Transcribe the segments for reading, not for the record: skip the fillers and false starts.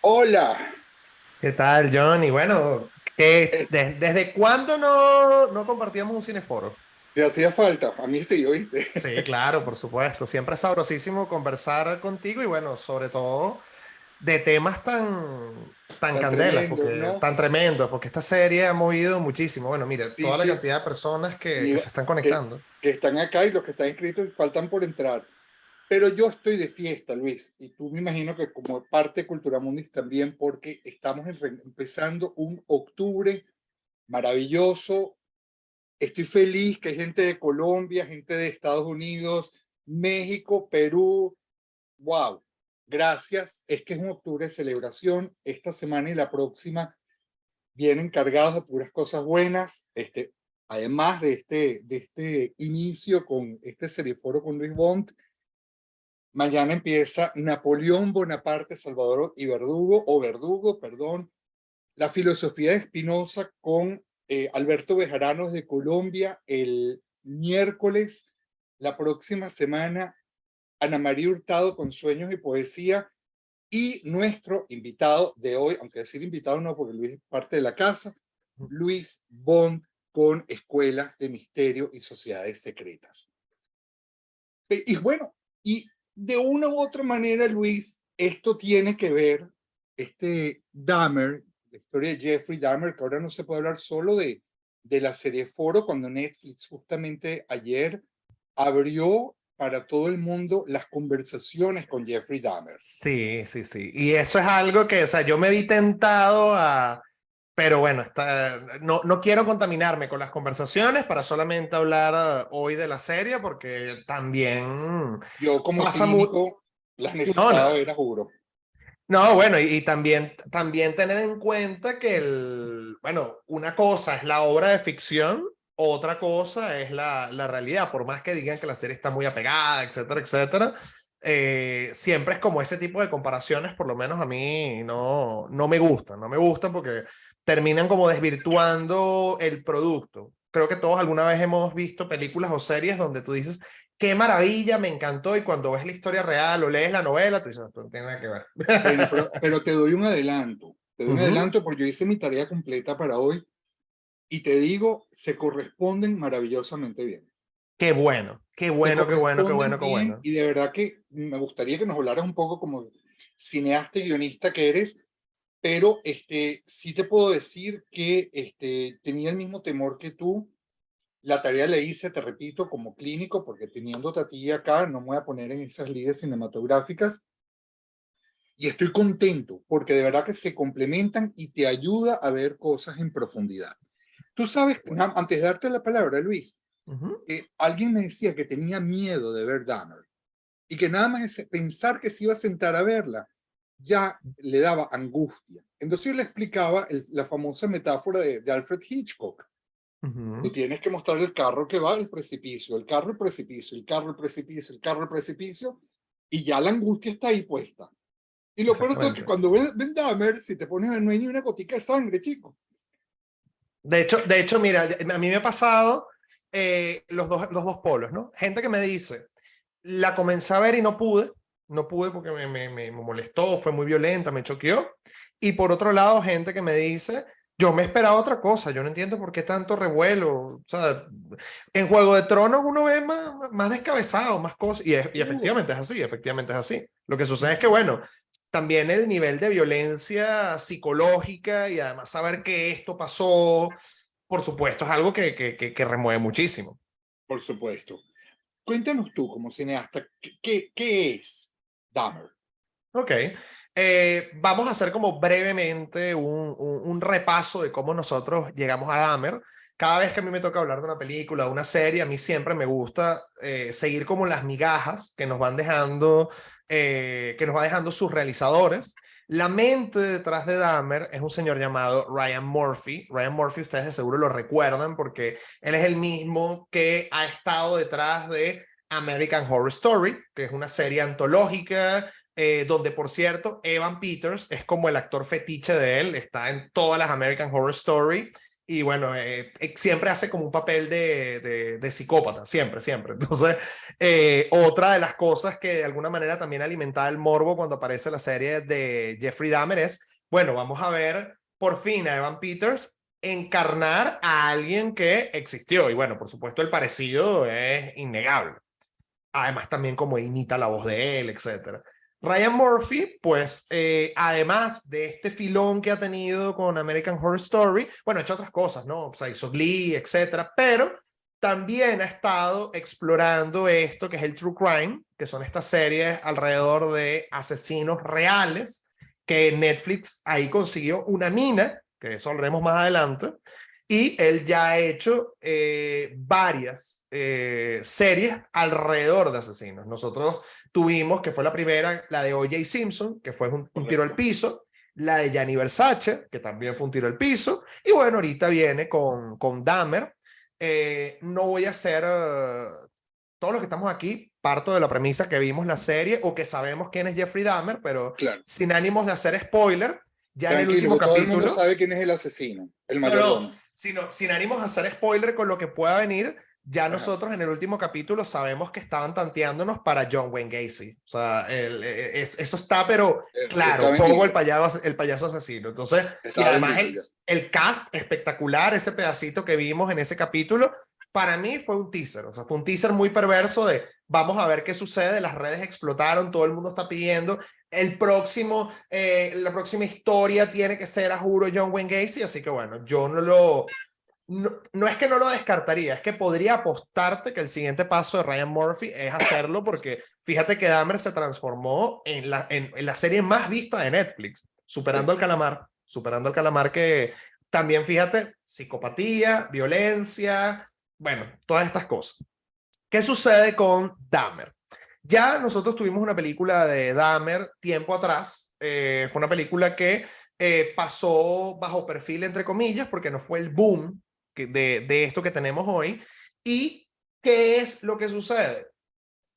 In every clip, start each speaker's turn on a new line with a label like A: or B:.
A: Hola.
B: ¿Qué tal, Johnny? Bueno, ¿desde cuándo no compartíamos un cineforo?
A: ¿Te hacía falta? A mí sí, ¿oíste?
B: Sí, claro, por supuesto. Siempre es sabrosísimo conversar contigo y bueno, sobre todo de temas tan
A: Tan
B: candelas,
A: tremendo,
B: porque
A: ¿no?
B: tan tremendos, porque esta serie ha movido muchísimo. Bueno, mira,
A: Sí,
B: toda la
A: sí.
B: cantidad de personas que
A: Mira,
B: se están
A: que,
B: conectando.
A: que están acá y los que están inscritos faltan por entrar. Pero yo estoy de fiesta, Luis, y tú me imagino que como parte de Cultura Mundis también, porque estamos empezando un octubre maravilloso. Estoy feliz que hay gente de Colombia, gente de Estados Unidos, México, Perú. Wow, gracias. Es que es un octubre de celebración. Esta semana y la próxima vienen cargados de puras cosas buenas. Además de este inicio con este serieforo con Luis Bond, mañana empieza Napoleón Bonaparte, Salvador y Verdugo, o Verdugo, perdón, la filosofía de Spinoza con Alberto Bejarano de Colombia el miércoles. La próxima semana, Ana María Hurtado con Sueños y Poesía. Y nuestro invitado de hoy, aunque decir invitado no, porque Luis es parte de la casa, Luis Bond con Escuelas de Misterio y Sociedades Secretas. Y bueno, y de una u otra manera, Luis, esto tiene que ver, Dahmer, la historia de Jeffrey Dahmer, que ahora no se puede hablar solo de la serie Foro, cuando Netflix justamente ayer abrió para todo el mundo las conversaciones con Jeffrey Dahmer.
B: Sí, sí, sí. Y eso es algo que, o sea, yo me vi tentado a... Pero bueno, no quiero contaminarme con las conversaciones para solamente hablar hoy de la serie porque también
A: Yo como
B: pasa muy...
A: clínico las
B: No, no.
A: necesitaba ver, a juro.
B: No, bueno, y también tener en cuenta que bueno, una cosa es la obra de ficción, otra cosa es la realidad, por más que digan que la serie está muy apegada, etcétera, etcétera, siempre es como ese tipo de comparaciones, por lo menos a mí no me gustan porque terminan como desvirtuando el producto. Creo que todos alguna vez hemos visto películas o series donde tú dices, qué maravilla, me encantó, y cuando ves la historia real o lees la novela, tú dices, esto no tiene nada que ver.
A: Bueno, pero te doy un adelanto. Te doy un
B: Ujú.
A: adelanto porque yo hice mi tarea completa para hoy y te digo, se corresponden maravillosamente bien.
B: Qué bueno, qué
A: Se
B: bueno, qué bueno, qué
A: corresponden
B: bueno, qué
A: bien
B: bueno.
A: y de verdad que me gustaría que nos hablaras un poco como cineasta y guionista que eres, pero sí te puedo decir que tenía el mismo temor que tú. La tarea la hice, te repito, como clínico, porque teniéndote a ti acá, no me voy a poner en esas lides cinematográficas. Y estoy contento, porque de verdad que se complementan y te ayuda a ver cosas en profundidad. Tú sabes,
B: Bueno.
A: antes de darte la palabra, Luis,
B: Ujú.
A: alguien me decía que tenía miedo de ver Dahmer y que nada más pensar que se iba a sentar a verla ya le daba angustia. Entonces yo le explicaba la famosa metáfora de Alfred Hitchcock. Tú
B: Ujú.
A: tienes que mostrar el carro que va al precipicio, el carro, el precipicio, el carro, el precipicio, el carro, el precipicio, y ya la angustia está ahí puesta. Y lo peor de todo es que
B: Exactamente.
A: cuando ven Dahmer, si te pones, no hay ni una gotica de sangre, chico.
B: De hecho, mira, a mí me ha pasado los dos polos, ¿no? Gente que me dice, la comencé a ver y no pude porque me molestó, fue muy violenta, me choqueó. Y por otro lado, gente que me dice, yo me esperaba otra cosa, yo no entiendo por qué tanto revuelo. O sea, en Juego de Tronos uno ve más descabezado, más cosas, y
A: Uf.
B: efectivamente es así, efectivamente es así. Lo que sucede es que, bueno, también el nivel de violencia psicológica y además saber que esto pasó, por supuesto, es algo que remueve muchísimo.
A: Por supuesto. Cuéntanos tú, como cineasta, ¿qué es Dahmer?
B: Ok. Vamos a hacer como brevemente un repaso de cómo nosotros llegamos a Dahmer. Cada vez que a mí me toca hablar de una película, de una serie, a mí siempre me gusta seguir como las migajas que nos va dejando sus realizadores. La mente detrás de Dahmer es un señor llamado Ryan Murphy. Ryan Murphy, ustedes de seguro lo recuerdan porque él es el mismo que ha estado detrás de American Horror Story, que es una serie antológica donde por cierto Evan Peters es como el actor fetiche de él, está en todas las American Horror Story y bueno, siempre hace como un papel de psicópata, siempre, siempre. Entonces, otra de las cosas que de alguna manera también alimentaba el morbo cuando aparece la serie de Jeffrey Dahmer es, bueno, vamos a ver por fin a Evan Peters encarnar a alguien que existió. Y bueno, por supuesto, el parecido es innegable. Además, también como imita la voz de él, etcétera. Ryan Murphy, pues, además de este filón que ha tenido con American Horror Story, bueno, ha hecho otras cosas, ¿no? O sea, hizo Glee, etcétera, pero también ha estado explorando esto que es el true crime, que son estas series alrededor de asesinos reales, que Netflix ahí consiguió una mina, que de eso hablaremos más adelante, y él ya ha hecho varias series alrededor de asesinos. Nosotros tuvimos, que fue la primera, la de O.J. Simpson, que fue un tiro al piso, la de Gianni Versace, que también fue un tiro al piso, y bueno, ahorita viene con Dahmer. No voy a hacer, todos los que estamos aquí, parto de la premisa que vimos la serie o que sabemos quién es Jeffrey Dahmer, pero
A: Claro.
B: sin ánimos de hacer spoiler, ya en el
A: Tranquilo,
B: último
A: todo el mundo
B: capítulo...
A: sabe quién es el asesino, el
B: No,
A: mayordomo.
B: no, sin ánimos de hacer spoiler con lo que pueda venir, ya
A: Ajá.
B: nosotros en el último capítulo sabemos que estaban tanteándonos para John Wayne Gacy. O sea, eso está, pero claro,
A: Está
B: Pogo
A: vendido.
B: el payaso asesino. Entonces, y
A: Estaba
B: además
A: vendido ya.
B: el cast espectacular, ese pedacito que vimos en ese capítulo, para mí fue un teaser. O sea, fue un teaser muy perverso de vamos a ver qué sucede, las redes explotaron, todo el mundo está pidiendo la próxima historia tiene que ser, a juro, John Wayne Gacy, así que bueno, yo no es que no lo descartaría, es que podría apostarte que el siguiente paso de Ryan Murphy es hacerlo, porque fíjate que Dahmer se transformó en la serie más vista de Netflix, superando al calamar que también, fíjate, psicopatía, violencia, bueno, todas estas cosas. ¿Qué sucede con Dahmer? Ya nosotros tuvimos una película de Dahmer tiempo atrás. Fue una película que pasó bajo perfil, entre comillas, porque no fue el boom de esto que tenemos hoy. ¿Y qué es lo que sucede?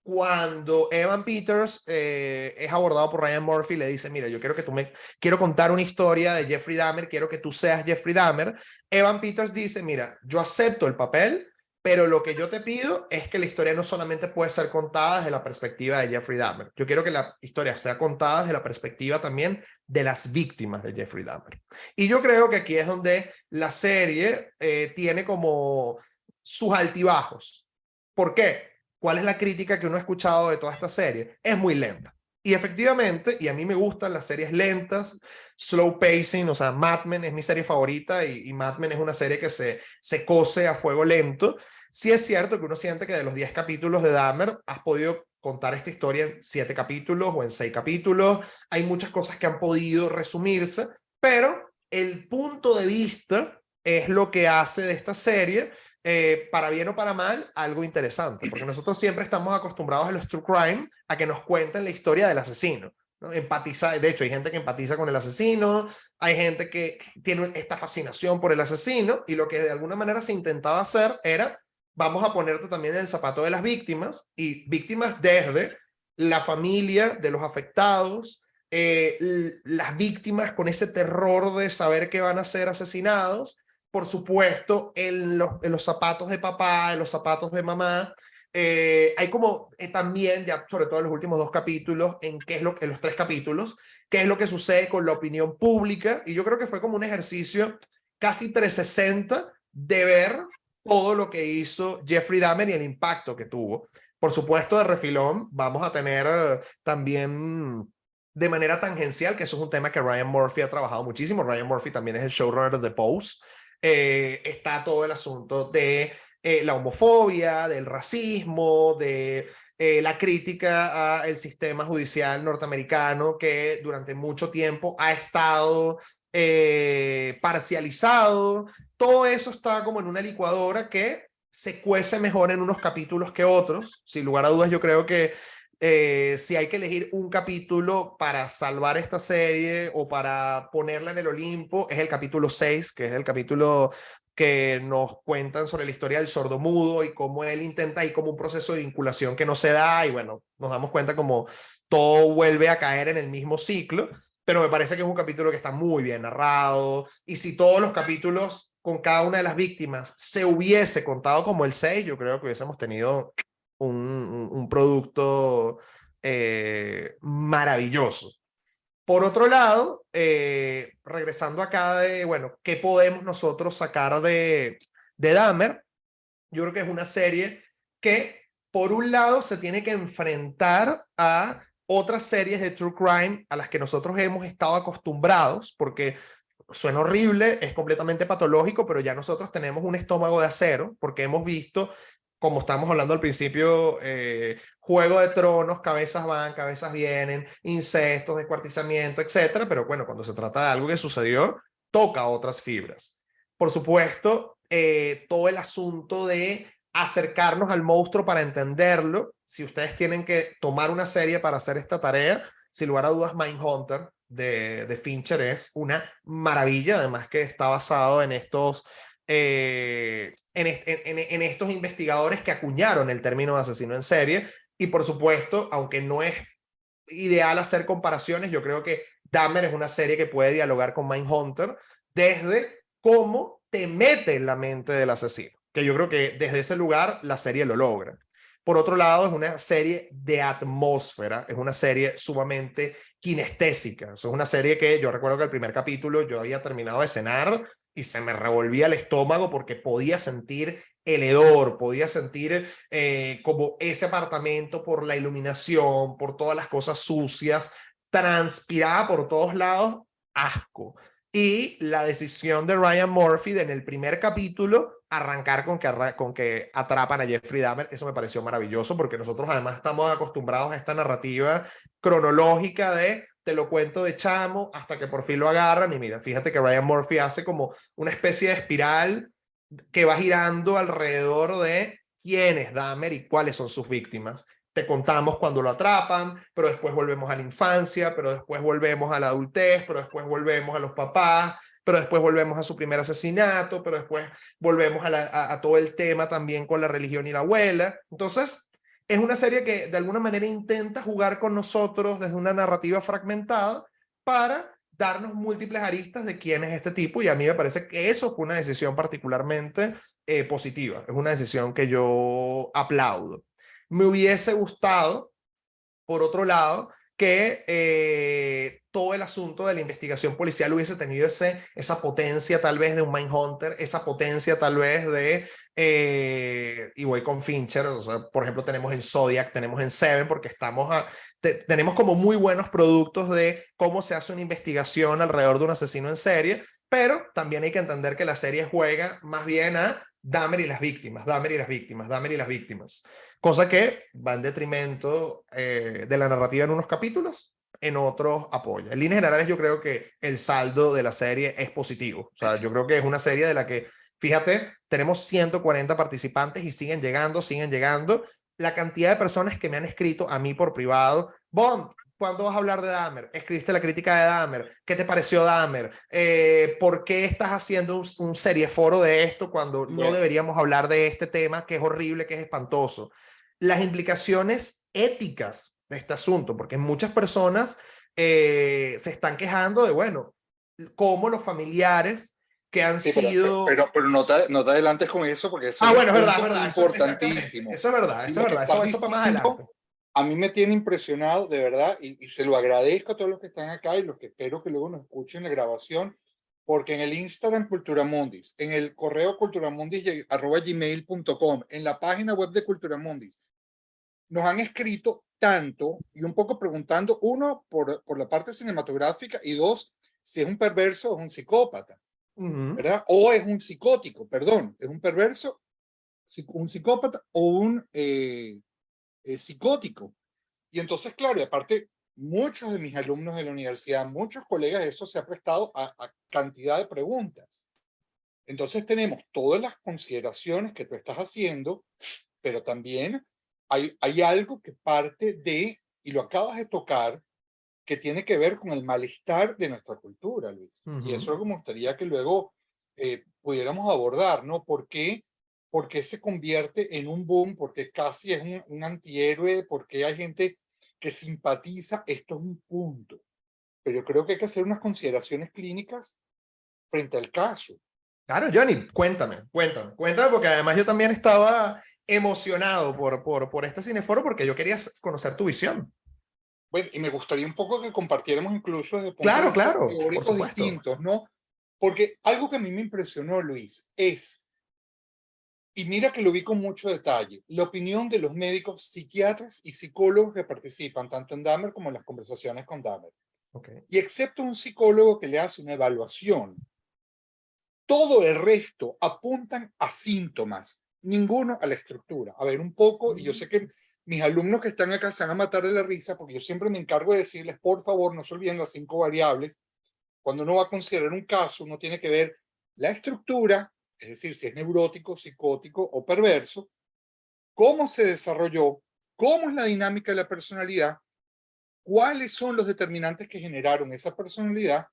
B: Cuando Evan Peters es abordado por Ryan Murphy, le dice, mira, yo quiero que quiero contar una historia de Jeffrey Dahmer, quiero que tú seas Jeffrey Dahmer. Evan Peters dice, mira, yo acepto el papel, pero lo que yo te pido es que la historia no solamente puede ser contada desde la perspectiva de Jeffrey Dahmer. Yo quiero que la historia sea contada desde la perspectiva también de las víctimas de Jeffrey Dahmer. Y yo creo que aquí es donde la serie tiene como sus altibajos. ¿Por qué? ¿Cuál es la crítica que uno ha escuchado de toda esta serie? Es muy lenta. Y efectivamente, y a mí me gustan las series lentas, slow pacing, o sea, Mad Men es mi serie favorita y Mad Men es una serie que se cose a fuego lento. Sí es cierto que uno siente que de los 10 capítulos de Dahmer has podido contar esta historia en 7 capítulos o en 6 capítulos. Hay muchas cosas que han podido resumirse, pero el punto de vista es lo que hace de esta serie para bien o para mal, algo interesante, porque nosotros siempre estamos acostumbrados a los true crime a que nos cuenten la historia del asesino, ¿no? Empatiza, de hecho, hay gente que empatiza con el asesino, hay gente que tiene esta fascinación por el asesino, y lo que de alguna manera se intentaba hacer era, vamos a ponerte también en el zapato de las víctimas, y víctimas desde la familia de los afectados, las víctimas con ese terror de saber que van a ser asesinados, por supuesto, en los zapatos de papá, en los zapatos de mamá. Hay como también, ya sobre todo en los últimos 2 capítulos, en los 3 capítulos, qué es lo que sucede con la opinión pública. Y yo creo que fue como un ejercicio casi 360 de ver todo lo que hizo Jeffrey Dahmer y el impacto que tuvo. Por supuesto, de refilón vamos a tener también de manera tangencial, que eso es un tema que Ryan Murphy ha trabajado muchísimo. Ryan Murphy también es el showrunner de The Pose. Está todo el asunto de la homofobia, del racismo, de la crítica al sistema judicial norteamericano que durante mucho tiempo ha estado parcializado. Todo eso está como en una licuadora que se cuece mejor en unos capítulos que otros. Sin lugar a dudas, yo creo que si hay que elegir un capítulo para salvar esta serie o para ponerla en el Olimpo, es el capítulo 6, que es el capítulo que nos cuentan sobre la historia del sordomudo y cómo él intenta y como un proceso de vinculación que no se da, y bueno, nos damos cuenta como todo vuelve a caer en el mismo ciclo, pero me parece que es un capítulo que está muy bien narrado, y si todos los capítulos con cada una de las víctimas se hubiese contado como el 6, yo creo que hubiésemos tenido un producto maravilloso. Por otro lado, regresando acá de, bueno, ¿qué podemos nosotros sacar de Dahmer? Yo creo que es una serie que, por un lado, se tiene que enfrentar a otras series de True Crime a las que nosotros hemos estado acostumbrados, porque suena horrible, es completamente patológico, pero ya nosotros tenemos un estómago de acero, porque hemos visto, como estábamos hablando al principio, Juego de Tronos, cabezas van, cabezas vienen, incestos, descuartizamiento, etcétera, pero bueno, cuando se trata de algo que sucedió, toca otras fibras. Por supuesto, todo el asunto de acercarnos al monstruo para entenderlo. Si ustedes tienen que tomar una serie para hacer esta tarea, sin lugar a dudas, Mindhunter de Fincher es una maravilla, además que está basado en estos, en estos investigadores que acuñaron el término de asesino en serie. Y por supuesto, aunque no es ideal hacer comparaciones, yo creo que Dahmer es una serie que puede dialogar con Mindhunter desde cómo te mete en la mente del asesino, que yo creo que desde ese lugar la serie lo logra. Por otro lado, es una serie de atmósfera, es una serie sumamente kinestésica. Es una serie que yo recuerdo que el primer capítulo yo había terminado de cenar y se me revolvía el estómago porque podía sentir el hedor, podía sentir como ese apartamento por la iluminación, por todas las cosas sucias, transpiraba por todos lados, asco. Y la decisión de Ryan Murphy de en el primer capítulo arrancar con que atrapan a Jeffrey Dahmer, eso me pareció maravilloso porque nosotros además estamos acostumbrados a esta narrativa cronológica de te lo cuento de chamo hasta que por fin lo agarran y mira, fíjate que Ryan Murphy hace como una especie de espiral que va girando alrededor de quién es Dahmer y cuáles son sus víctimas. Te contamos cuando lo atrapan, pero después volvemos a la infancia, pero después volvemos a la adultez, pero después volvemos a los papás, pero después volvemos a su primer asesinato, pero después volvemos a todo el tema también con la religión y la abuela. Entonces, es una serie que de alguna manera intenta jugar con nosotros desde una narrativa fragmentada para darnos múltiples aristas de quién es este tipo y a mí me parece que eso fue una decisión particularmente positiva, es una decisión que yo aplaudo. Me hubiese gustado, por otro lado, que todo el asunto de la investigación policial hubiese tenido esa potencia tal vez de un Mindhunter, esa potencia tal vez de, y voy con Fincher, o sea, por ejemplo tenemos en Zodiac, tenemos en Seven, porque tenemos como muy buenos productos de cómo se hace una investigación alrededor de un asesino en serie, pero también hay que entender que la serie juega más bien a Dahmer y las víctimas, Dahmer y las víctimas, Dahmer y las víctimas. Cosa que va en detrimento de la narrativa en unos capítulos, en otros apoya. En líneas generales yo creo que el saldo de la serie es positivo. O sea, yo creo que es una serie de la que, fíjate, tenemos 140 participantes y siguen llegando, siguen llegando. La cantidad de personas que me han escrito a mí por privado, Bond, ¿cuándo vas a hablar de Dahmer? Escribiste la crítica de Dahmer. ¿Qué te pareció Dahmer? ¿Por qué estás haciendo un serieforo de esto cuando no deberíamos hablar de este tema que es horrible, que es espantoso? Las implicaciones éticas de este asunto, porque muchas personas se están quejando de, bueno, cómo los familiares que han
A: Sí,
B: sido...
A: pero no te adelantes con eso porque eso
B: Ah,
A: es un
B: bueno, es verdad,
A: punto
B: es verdad, exactamente,
A: importantísimo.
B: eso es verdad,
A: Y
B: eso es
A: lo que
B: verdad,
A: estás
B: eso para más adelante.
A: diciendo a mí me tiene impresionado, de verdad, y se lo agradezco a todos los que están acá y los que espero que luego nos escuchen la grabación, porque en el Instagram Culturamundis, en el correo culturamundis@gmail.com, en la página web de Culturamundis, nos han escrito tanto y un poco preguntando, uno, por la parte cinematográfica y dos, si es un perverso o es un psicópata, ¿verdad? O es un psicótico, perdón, es un perverso, un psicópata o un psicótico. Y entonces, claro, y aparte, muchos de mis alumnos de la universidad, muchos colegas, eso se ha prestado a cantidad de preguntas. Entonces tenemos todas las consideraciones que tú estás haciendo, pero también hay algo que parte de, y lo acabas de tocar, que tiene que ver con el malestar de nuestra cultura, Luis. Y eso es lo que me gustaría que luego pudiéramos abordar, ¿no? ¿Por qué se convierte en un boom? Porque casi es un antihéroe, porque hay gente que simpatiza, esto es un punto. Pero yo creo que hay que hacer unas consideraciones clínicas frente al caso.
B: Claro, Johnny, cuéntame, porque además yo también estaba emocionado por este cineforo porque yo quería conocer tu visión.
A: Bueno, y me gustaría un poco que compartiéramos incluso desde puntos de
B: Claro,
A: vista
B: claro, por
A: teóricos
B: supuesto.
A: distintos, ¿no? Porque algo que a mí me impresionó, Luis, es, y mira que lo vi con mucho detalle, la opinión de los médicos, psiquiatras y psicólogos que participan tanto en Dahmer como en las conversaciones con Dahmer.
B: Okay.
A: Y excepto un psicólogo que le hace una evaluación, todo el resto apuntan a síntomas, ninguno a la estructura. A ver, un poco, y yo sé que mis alumnos que están acá se van a matar de la risa porque yo siempre me encargo de decirles, por favor, no se olviden las 5 variables. Cuando uno va a considerar un caso, uno tiene que ver la estructura, es decir, si es neurótico, psicótico o perverso, cómo se desarrolló, cómo es la dinámica de la personalidad, cuáles son los determinantes que generaron esa personalidad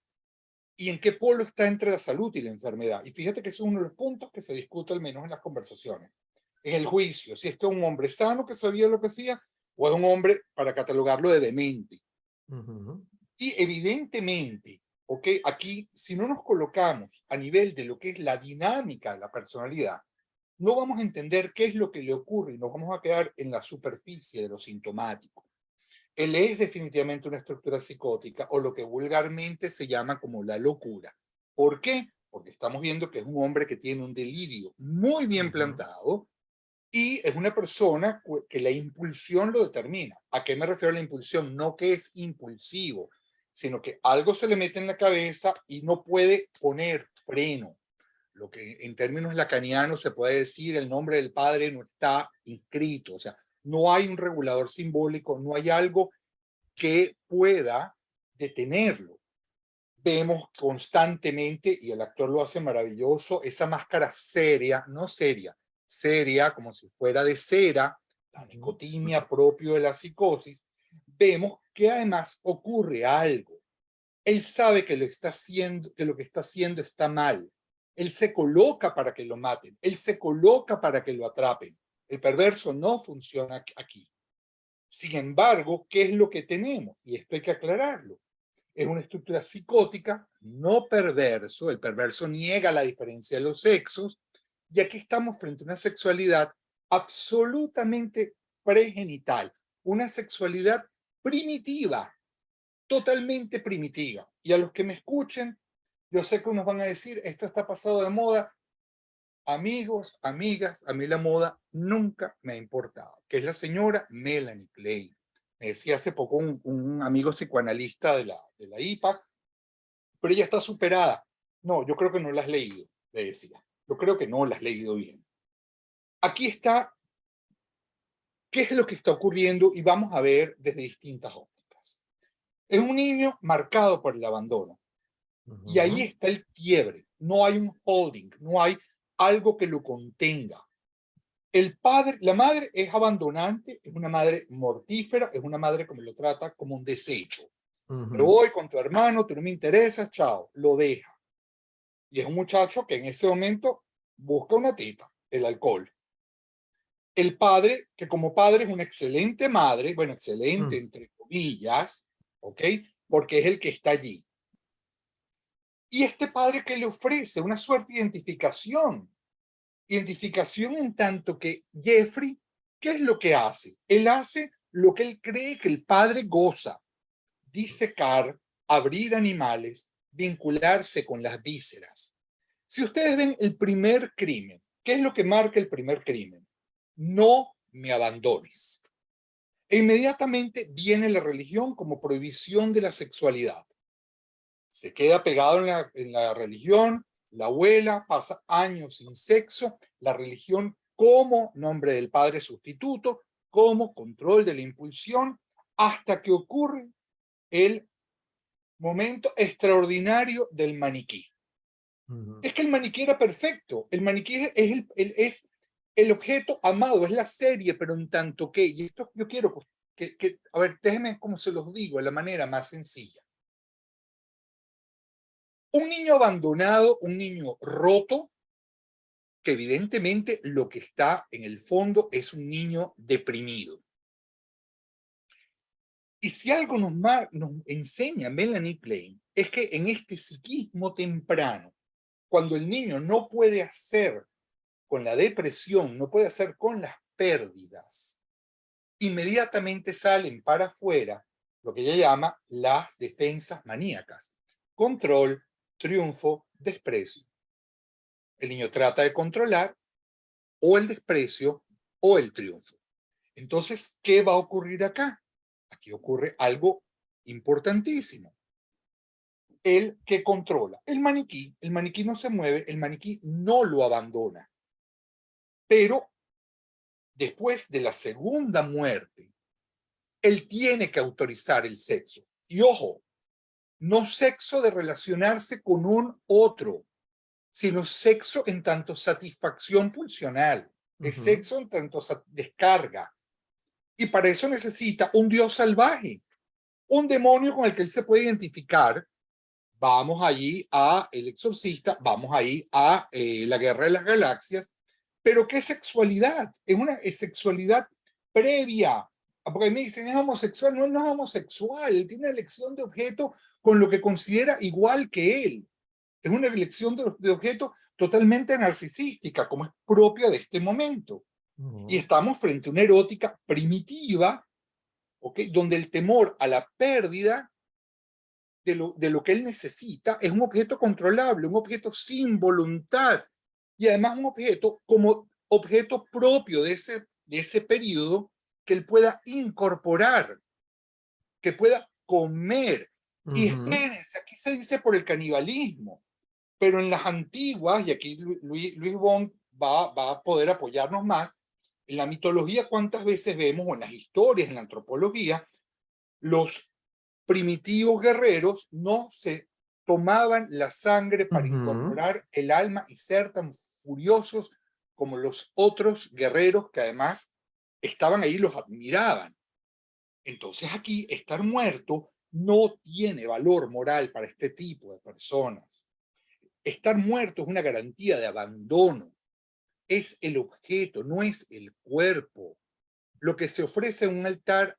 A: y en qué polo está entre la salud y la enfermedad. Y fíjate que ese es uno de los puntos que se discute al menos en las conversaciones. En el juicio, si esto es un hombre sano que sabía lo que hacía o es un hombre para catalogarlo de demente. Y evidentemente, ¿ok? Aquí, si no nos colocamos a nivel de lo que es la dinámica de la personalidad, no vamos a entender qué es lo que le ocurre y nos vamos a quedar en la superficie de lo sintomático. Él es definitivamente una estructura psicótica o lo que vulgarmente se llama como la locura. ¿Por qué? Porque estamos viendo que es un hombre que tiene un delirio muy bien plantado y es una persona que la impulsión lo determina. ¿A qué me refiero a la impulsión? No que es impulsivo, sino que algo se le mete en la cabeza y no puede poner freno. Lo que en términos lacanianos se puede decir, el nombre del padre no está inscrito, o sea, no hay un regulador simbólico, no hay algo que pueda detenerlo. Vemos constantemente, y el actor lo hace maravilloso, esa máscara seria, no seria, seria como si fuera de cera, la nicotimia propio de la psicosis. Vemos que además ocurre algo. Él sabe que lo está haciendo, que lo que está haciendo está mal. Él se coloca para que lo maten. Él se coloca para que lo atrapen. El perverso no funciona aquí. Sin embargo, ¿qué es lo que tenemos? Y esto hay que aclararlo. Es una estructura psicótica, no perverso. El perverso niega la diferencia de los sexos. Y aquí estamos frente a una sexualidad absolutamente pregenital. Una sexualidad primitiva, totalmente primitiva. Y a los que me escuchen, yo sé que unos van a decir, esto está pasado de moda. Amigos, amigas, a mí la moda nunca me ha importado, que es la señora Melanie Klein. Me decía hace poco un amigo psicoanalista de la IPA, pero ella está superada. No, yo creo que no la has leído, le decía. Yo creo que no la has leído bien. Aquí está qué es lo que está ocurriendo y vamos a ver desde distintas ópticas. Es un niño marcado por el abandono. Y ahí está el quiebre. No hay un holding, no hay algo que lo contenga. El padre, la madre es abandonante, es una madre mortífera, es una madre que me lo trata como un desecho. Me voy con tu hermano, tú no me interesas, chao, lo deja. Y es un muchacho que en ese momento busca una teta, el alcohol. El padre, que como padre es una excelente madre, bueno, excelente entre comillas, ¿ok? Porque es el que está allí. Y este padre que le ofrece una suerte de identificación. Identificación en tanto que Jeffrey, ¿qué es lo que hace? Él hace lo que él cree que el padre goza. Disecar, abrir animales, vincularse con las vísceras. Si ustedes ven el primer crimen, ¿qué es lo que marca el primer crimen? No me abandones. E inmediatamente viene la religión como prohibición de la sexualidad. Se queda pegado en la religión, la abuela pasa años sin sexo, la religión como nombre del padre sustituto, como control de la impulsión, hasta que ocurre el momento extraordinario del maniquí. Es que el maniquí era perfecto, el maniquí es el objeto amado, es la serie, pero en tanto que, y esto yo quiero a ver, déjenme como se los digo de la manera más sencilla. Un niño abandonado, un niño roto, que evidentemente lo que está en el fondo es un niño deprimido. Y si algo nos enseña Melanie Klein, es que en este psiquismo temprano, cuando el niño no puede hacer con la depresión, no puede hacer con las pérdidas, inmediatamente salen para afuera lo que ella llama las defensas maníacas: control, triunfo, desprecio. El niño trata de controlar o el desprecio o el triunfo. Entonces, ¿qué va a ocurrir acá? Aquí ocurre algo importantísimo. El que controla el maniquí no se mueve, el maniquí no lo abandona. Pero después de la segunda muerte, él tiene que autorizar el sexo. Y ojo, no sexo de relacionarse con un otro, sino sexo en tanto satisfacción pulsional, es sexo en tanto descarga. Y para eso necesita un dios salvaje, un demonio con el que él se puede identificar. Vamos allí a El Exorcista, vamos ahí a La Guerra de las Galaxias. Pero ¿qué sexualidad? Es una sexualidad previa. Porque me dicen, es homosexual. No, no es homosexual. Él tiene una elección de objeto con lo que considera igual que él. Es una elección de objeto totalmente narcisística, como es propia de este momento. Y estamos frente a una erótica primitiva, ¿okay? Donde el temor a la pérdida de lo que él necesita es un objeto controlable, un objeto sin voluntad, y además un objeto como objeto propio de ese periodo que él pueda incorporar, que pueda comer. Y espérense, aquí se dice por el canibalismo, pero en las antiguas, y aquí Luis Bon va a poder apoyarnos más, en la mitología, ¿cuántas veces vemos, o en las historias, en la antropología, los primitivos guerreros no se tomaban la sangre para incorporar el alma y ser tan furiosos como los otros guerreros que además estaban ahí y los admiraban? Entonces aquí estar muerto no tiene valor moral para este tipo de personas. Estar muerto es una garantía de abandono. Es el objeto, no es el cuerpo. Lo que se ofrece en un altar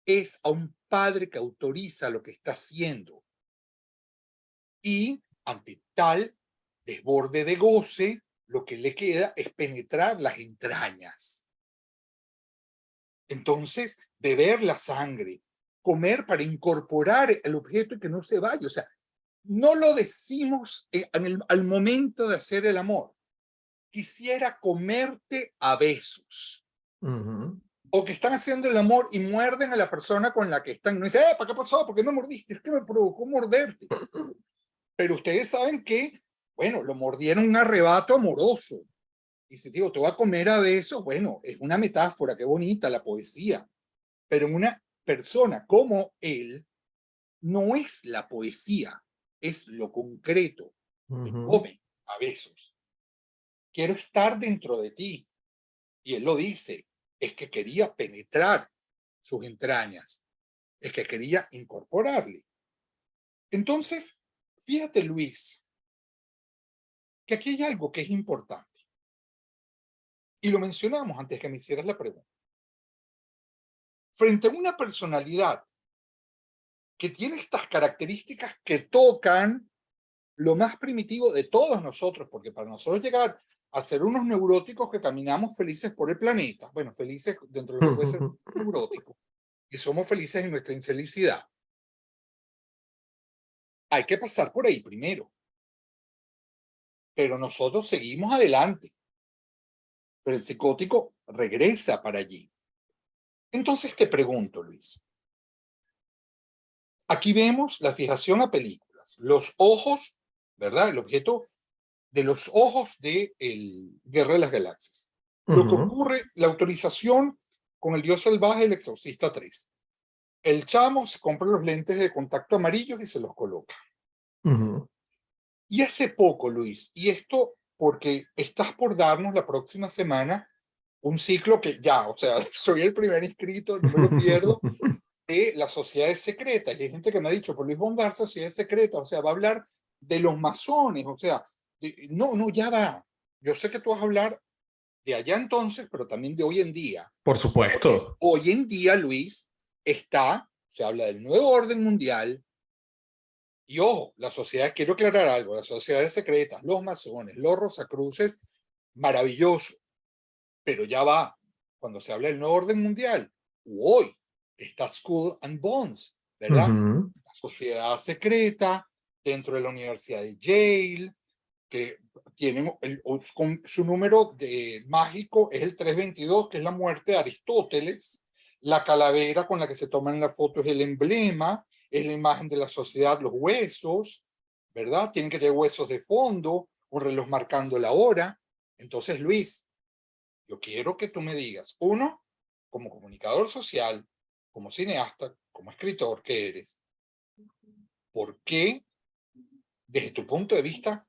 A: es a un padre que autoriza lo que está haciendo. Y ante tal desborde de goce, lo que le queda es penetrar las entrañas. Entonces, beber la sangre, comer para incorporar el objeto y que no se vaya. O sea, no lo decimos al momento de hacer el amor. Quisiera comerte a besos. O que están haciendo el amor y muerden a la persona con la que están. No dice, ¿para qué pasó? ¿Por qué me mordiste? Es que me provocó morderte. Pero ustedes saben que, bueno, lo mordieron un arrebato amoroso. Y si digo, te voy a comer a besos, bueno, es una metáfora, qué bonita la poesía. Pero en una persona como él, no es la poesía, es lo concreto. Te come a besos. Quiero estar dentro de ti. Y él lo dice, es que quería penetrar sus entrañas, es que quería incorporarle. Entonces, fíjate, Luis, que aquí hay algo que es importante. Y lo mencionamos antes que me hicieras la pregunta. Frente a una personalidad que tiene estas características que tocan lo más primitivo de todos nosotros, porque para nosotros llegar a ser unos neuróticos que caminamos felices por el planeta, bueno, felices dentro de lo que puede ser neurótico, y somos felices en nuestra infelicidad, hay que pasar por ahí primero. Pero nosotros seguimos adelante. Pero el psicótico regresa para allí. Entonces te pregunto, Luis. Aquí vemos la fijación a películas. Los ojos, ¿verdad? El objeto de los ojos de el Guerra de las Galaxias. Lo que ocurre, la autorización con el Dios Salvaje, El Exorcista 3. El chamo se compra los lentes de contacto amarillos y se los coloca. Y hace poco, Luis, y esto porque estás por darnos la próxima semana un ciclo que ya, o sea, soy el primer inscrito, no me lo pierdo, de las sociedades secretas. Y hay gente que me ha dicho, por Luis Bombard, sociedades secretas, o sea, va a hablar de los masones, o sea, no, ya va. Yo sé que tú vas a hablar de allá entonces, pero también de hoy en día.
B: Por supuesto.
A: Hoy en día, Luis, se habla del nuevo orden mundial, Y ojo, la sociedad, quiero aclarar algo, las sociedades secretas, los masones, los rosacruces, maravilloso, pero ya va, cuando se habla del nuevo orden mundial, hoy está Skull and Bones, ¿verdad?
B: Ujú,
A: La sociedad secreta dentro de la Universidad de Yale, que tienen con su número mágico es el 322, que es la muerte de Aristóteles. La calavera con la que se toman la foto es el emblema, es la imagen de la sociedad, los huesos, ¿verdad? Tienen que tener huesos de fondo, un reloj marcando la hora. Entonces, Luis, yo quiero que tú me digas, uno, como comunicador social, como cineasta, como escritor que eres, ¿por qué, desde tu punto de vista,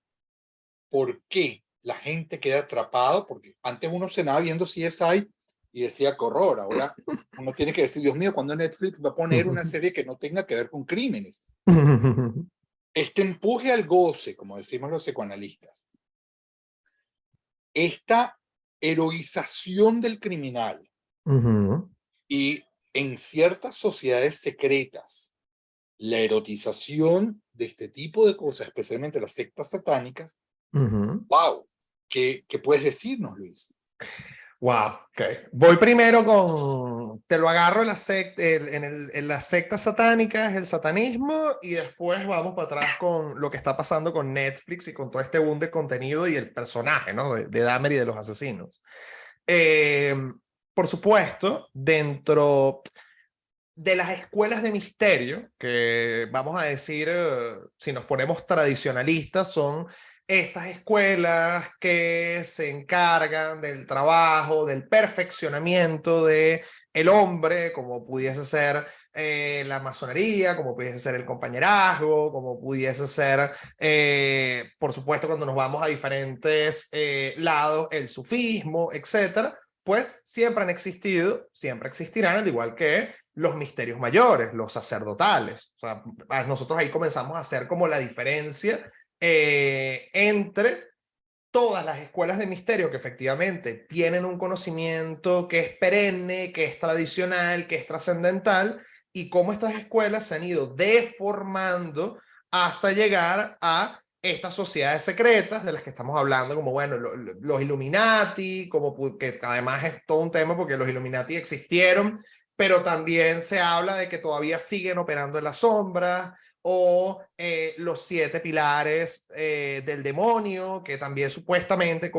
A: por qué la gente queda atrapado? Porque antes uno cenaba viendo CSI y decía, qué horror. Ahora uno tiene que decir, Dios mío, ¿cuándo Netflix va a poner una serie que no tenga que ver con crímenes? Este empuje al goce, como decimos los psicoanalistas, esta heroización del criminal
B: ujú,
A: y en ciertas sociedades secretas, la erotización de este tipo de cosas, especialmente las sectas satánicas.
B: ujú.
A: Wow, ¿qué puedes decirnos, Luis?
B: Wow, ok. Voy primero con, te lo agarro en en las sectas satánicas, el satanismo, y después vamos para atrás con lo que está pasando con Netflix y con todo este boom de contenido y el personaje, ¿no? De Dahmer y de los asesinos. Eh, por supuesto, dentro de las escuelas de misterio, que vamos a decir, si nos ponemos tradicionalistas, son estas escuelas que se encargan del trabajo, del perfeccionamiento de el hombre, como pudiese ser la masonería, como pudiese ser el compañerazgo, como pudiese ser, por supuesto, cuando nos vamos a diferentes lados, el sufismo, etcétera, pues siempre han existido, siempre existirán, al igual que los misterios mayores, los sacerdotales. O sea, nosotros ahí comenzamos a hacer como la diferencia entre todas las escuelas de misterio que efectivamente tienen un conocimiento que es perenne, que es tradicional, que es trascendental, y cómo estas escuelas se han ido deformando hasta llegar a estas sociedades secretas de las que estamos hablando, como bueno, los Illuminati, como que además es todo un tema porque los Illuminati existieron, pero también se habla de que todavía siguen operando en las sombras, o los 7 pilares del demonio, que también supuestamente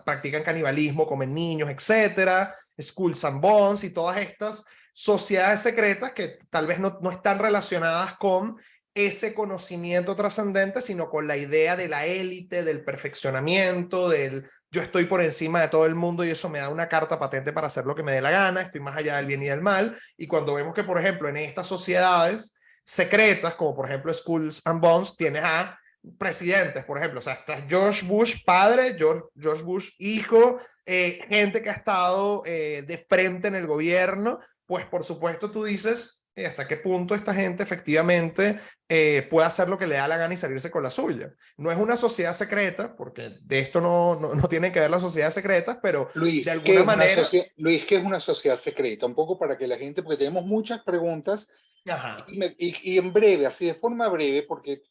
B: practican canibalismo, comen niños, etcétera, Skulls and Bones y todas estas sociedades secretas que tal vez no están relacionadas con ese conocimiento trascendente, sino con la idea de la élite, del perfeccionamiento, del yo estoy por encima de todo el mundo y eso me da una carta patente para hacer lo que me dé la gana, estoy más allá del bien y del mal. Y cuando vemos que, por ejemplo, en estas sociedades secretas, como por ejemplo Skulls and Bones, tienes a presidentes, por ejemplo, o sea, está George Bush padre, George Bush hijo, gente que ha estado de frente en el gobierno, pues por supuesto tú dices, hasta qué punto esta gente efectivamente puede hacer lo que le da la gana y salirse con la suya. No es una sociedad secreta, porque de esto no tienen que ver las sociedades secretas, pero de
A: Luis, ¿qué
B: alguna
A: es una
B: manera...
A: sociedad? Luis, ¿qué es una sociedad secreta? Un poco para que la gente, porque tenemos muchas preguntas
B: Ajá.
A: y en breve, así de forma breve, porque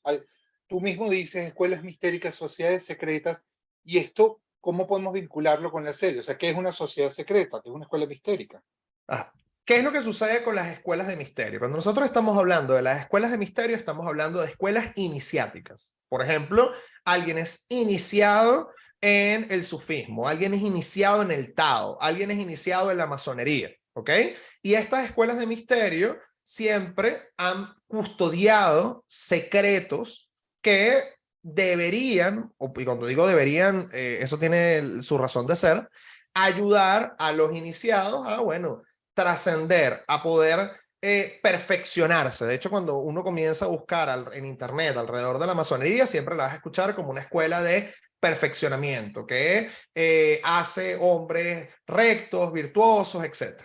A: tú mismo dices escuelas mistéricas, sociedades secretas, y esto, ¿cómo podemos vincularlo con la serie? O sea, ¿qué es una sociedad secreta? ¿Qué es una escuela mistérica?
B: Ah, ¿qué es lo que sucede con las escuelas de misterio? Cuando nosotros estamos hablando de las escuelas de misterio, estamos hablando de escuelas iniciáticas. Por ejemplo, alguien es iniciado en el sufismo, alguien es iniciado en el Tao, alguien es iniciado en la masonería, ¿ok? Y estas escuelas de misterio siempre han custodiado secretos que deberían, y cuando digo deberían, eso tiene su razón de ser, ayudar a los iniciados a, bueno, trascender, a poder perfeccionarse. De hecho, cuando uno comienza a buscar en internet alrededor de la masonería, siempre la vas a escuchar como una escuela de perfeccionamiento que hace hombres rectos, virtuosos, etc.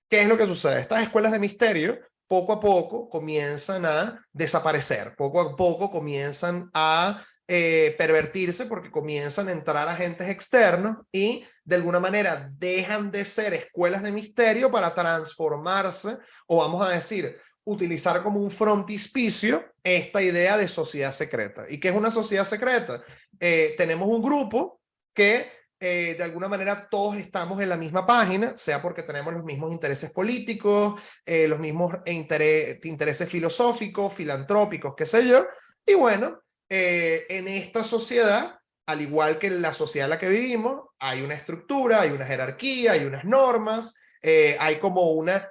B: ¿Qué es lo que sucede? Estas escuelas de misterio poco a poco comienzan a desaparecer, poco a poco comienzan a pervertirse porque comienzan a entrar agentes externos y de alguna manera dejan de ser escuelas de misterio para transformarse, o vamos a decir, utilizar como un frontispicio esta idea de sociedad secreta. ¿Y qué es una sociedad secreta? Tenemos un grupo que de alguna manera todos estamos en la misma página, sea porque tenemos los mismos intereses políticos, los mismos intereses filosóficos, filantrópicos, qué sé yo. Y bueno, en esta sociedad, al igual que en la sociedad en la que vivimos, hay una estructura, hay una jerarquía, hay unas normas, hay como una,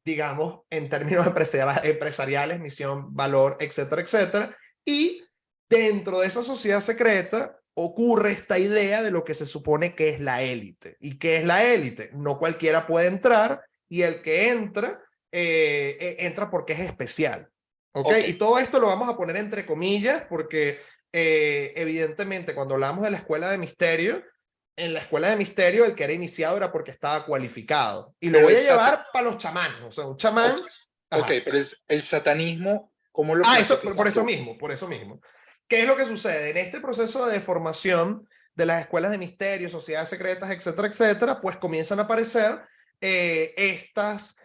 B: digamos, en términos empresariales, misión, valor, etcétera, etcétera. Y dentro de esa sociedad secreta ocurre esta idea de lo que se supone que es la élite. ¿Y qué es la élite? No cualquiera puede entrar, y el que entra, entra porque es especial. ¿Ok?
A: Ok,
B: Y todo esto lo vamos a poner entre comillas porque evidentemente cuando hablamos de la escuela de misterio, en la escuela de misterio el que era iniciado era porque estaba cualificado. Y lo
A: pero
B: voy a llevar para los chamanes. O sea, un chamán...
A: ok, ok,
B: Ajá.
A: pero el satanismo, ¿cómo lo
B: Eso, por
A: clasificas
B: eso
A: tú?
B: mismo, por eso mismo. ¿Qué es lo que sucede? En este proceso de deformación de las escuelas de misterio, sociedades secretas, etcétera, etcétera, pues comienzan a aparecer estas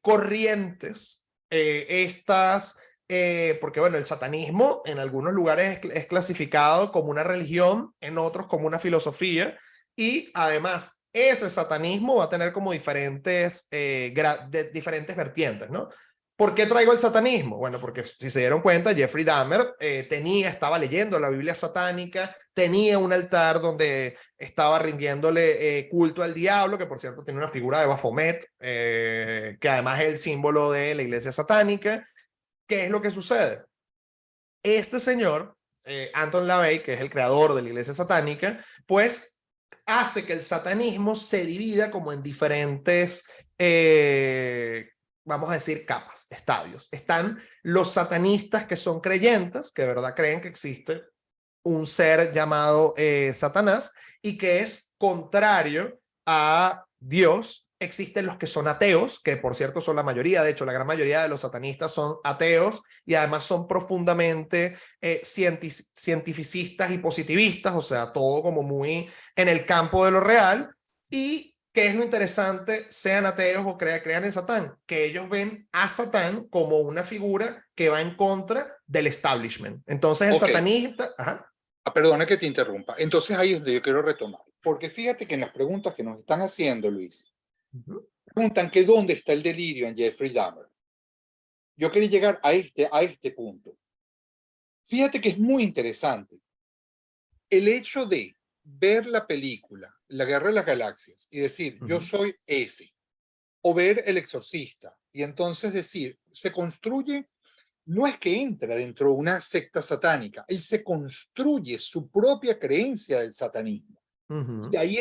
B: corrientes, porque bueno, el satanismo en algunos lugares es clasificado como una religión, en otros como una filosofía, y además ese satanismo va a tener como diferentes, diferentes vertientes, ¿no? ¿Por qué traigo el satanismo? Bueno, porque si se dieron cuenta, Jeffrey Dahmer estaba leyendo la Biblia satánica, tenía un altar donde estaba rindiéndole culto al diablo, que por cierto tiene una figura de Baphomet, que además es el símbolo de la iglesia satánica. ¿Qué es lo que sucede? Este señor, Anton LaVey, que es el creador de la iglesia satánica, pues hace que el satanismo se divida como en diferentes, vamos a decir, capas, estadios. Están los satanistas que son creyentes, que de verdad creen que existe un ser llamado Satanás y que es contrario a Dios. Existen los que son ateos, que por cierto son la mayoría, de hecho la gran mayoría de los satanistas son ateos y además son profundamente cientificistas y positivistas, o sea, todo como muy en el campo de lo real. ¿Y qué es lo interesante? Sean ateos o crean en Satán, que ellos ven a Satán como una figura que va en contra del establishment. Entonces el
A: Ok,
B: satanista... Ajá.
A: perdona que te interrumpa. Entonces ahí es donde yo quiero retomar. Porque fíjate que en las preguntas que nos están haciendo, Luis,
B: Uh-huh.
A: preguntan que dónde está el delirio en Jeffrey Dahmer. Yo quería llegar a este punto. Fíjate que es muy interesante. El hecho de ver la película La Guerra de las Galaxias y decir, yo
B: Uh-huh.
A: soy ese, o ver El Exorcista, y entonces decir, se construye, no es que entra dentro de una secta satánica, él se construye su propia creencia del satanismo. Y
B: Uh-huh.
A: ahí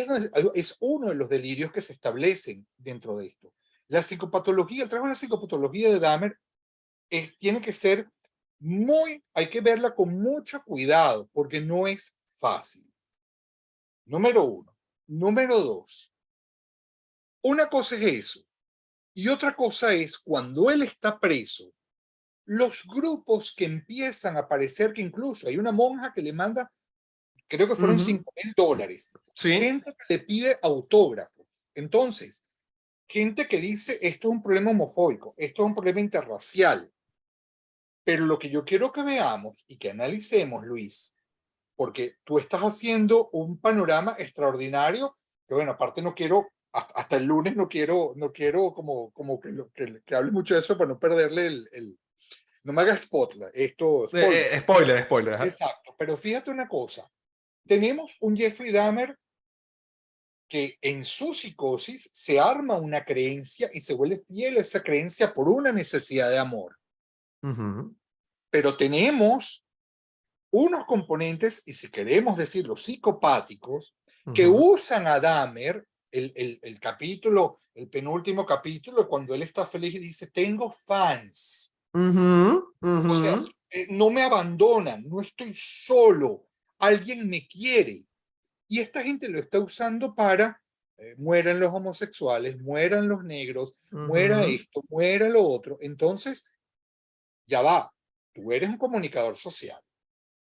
A: es uno de los delirios que se establecen dentro de esto. La psicopatología, el trabajo de la psicopatología de Dahmer tiene que ser hay que verla con mucho cuidado porque no es fácil. Número uno. Número dos. Una cosa es eso. Y otra cosa es cuando él está preso, los grupos que empiezan a aparecer, que incluso hay una monja que le manda, creo que fueron
B: Uh-huh.
A: $5,000,
B: Sí.
A: gente que le pide autógrafos. Entonces, gente que dice, esto es un problema homofóbico, esto es un problema interracial. Pero lo que yo quiero que veamos y que analicemos, Luis, porque tú estás haciendo un panorama extraordinario, que bueno, aparte no quiero, hasta el lunes no quiero como que hable mucho de eso para no perderle no me hagas spotlight, esto, spoiler.
B: Spoiler, spoiler. Ajá.
A: Exacto, pero fíjate una cosa, tenemos un Jeffrey Dahmer que en su psicosis se arma una creencia y se vuelve fiel a esa creencia por una necesidad de amor.
B: Uh-huh.
A: Pero tenemos unos componentes, y si queremos decirlo, psicopáticos, que
B: Uh-huh.
A: usan a Dahmer, el capítulo, el penúltimo capítulo, cuando él está feliz y dice, tengo fans.
B: Uh-huh.
A: O sea,
B: Uh-huh.
A: no me abandonan, no estoy solo, alguien me quiere. Y esta gente lo está usando para, mueran los homosexuales, mueran los negros, muera
B: Uh-huh.
A: esto, muera lo otro. Entonces, ya va, tú eres un comunicador social,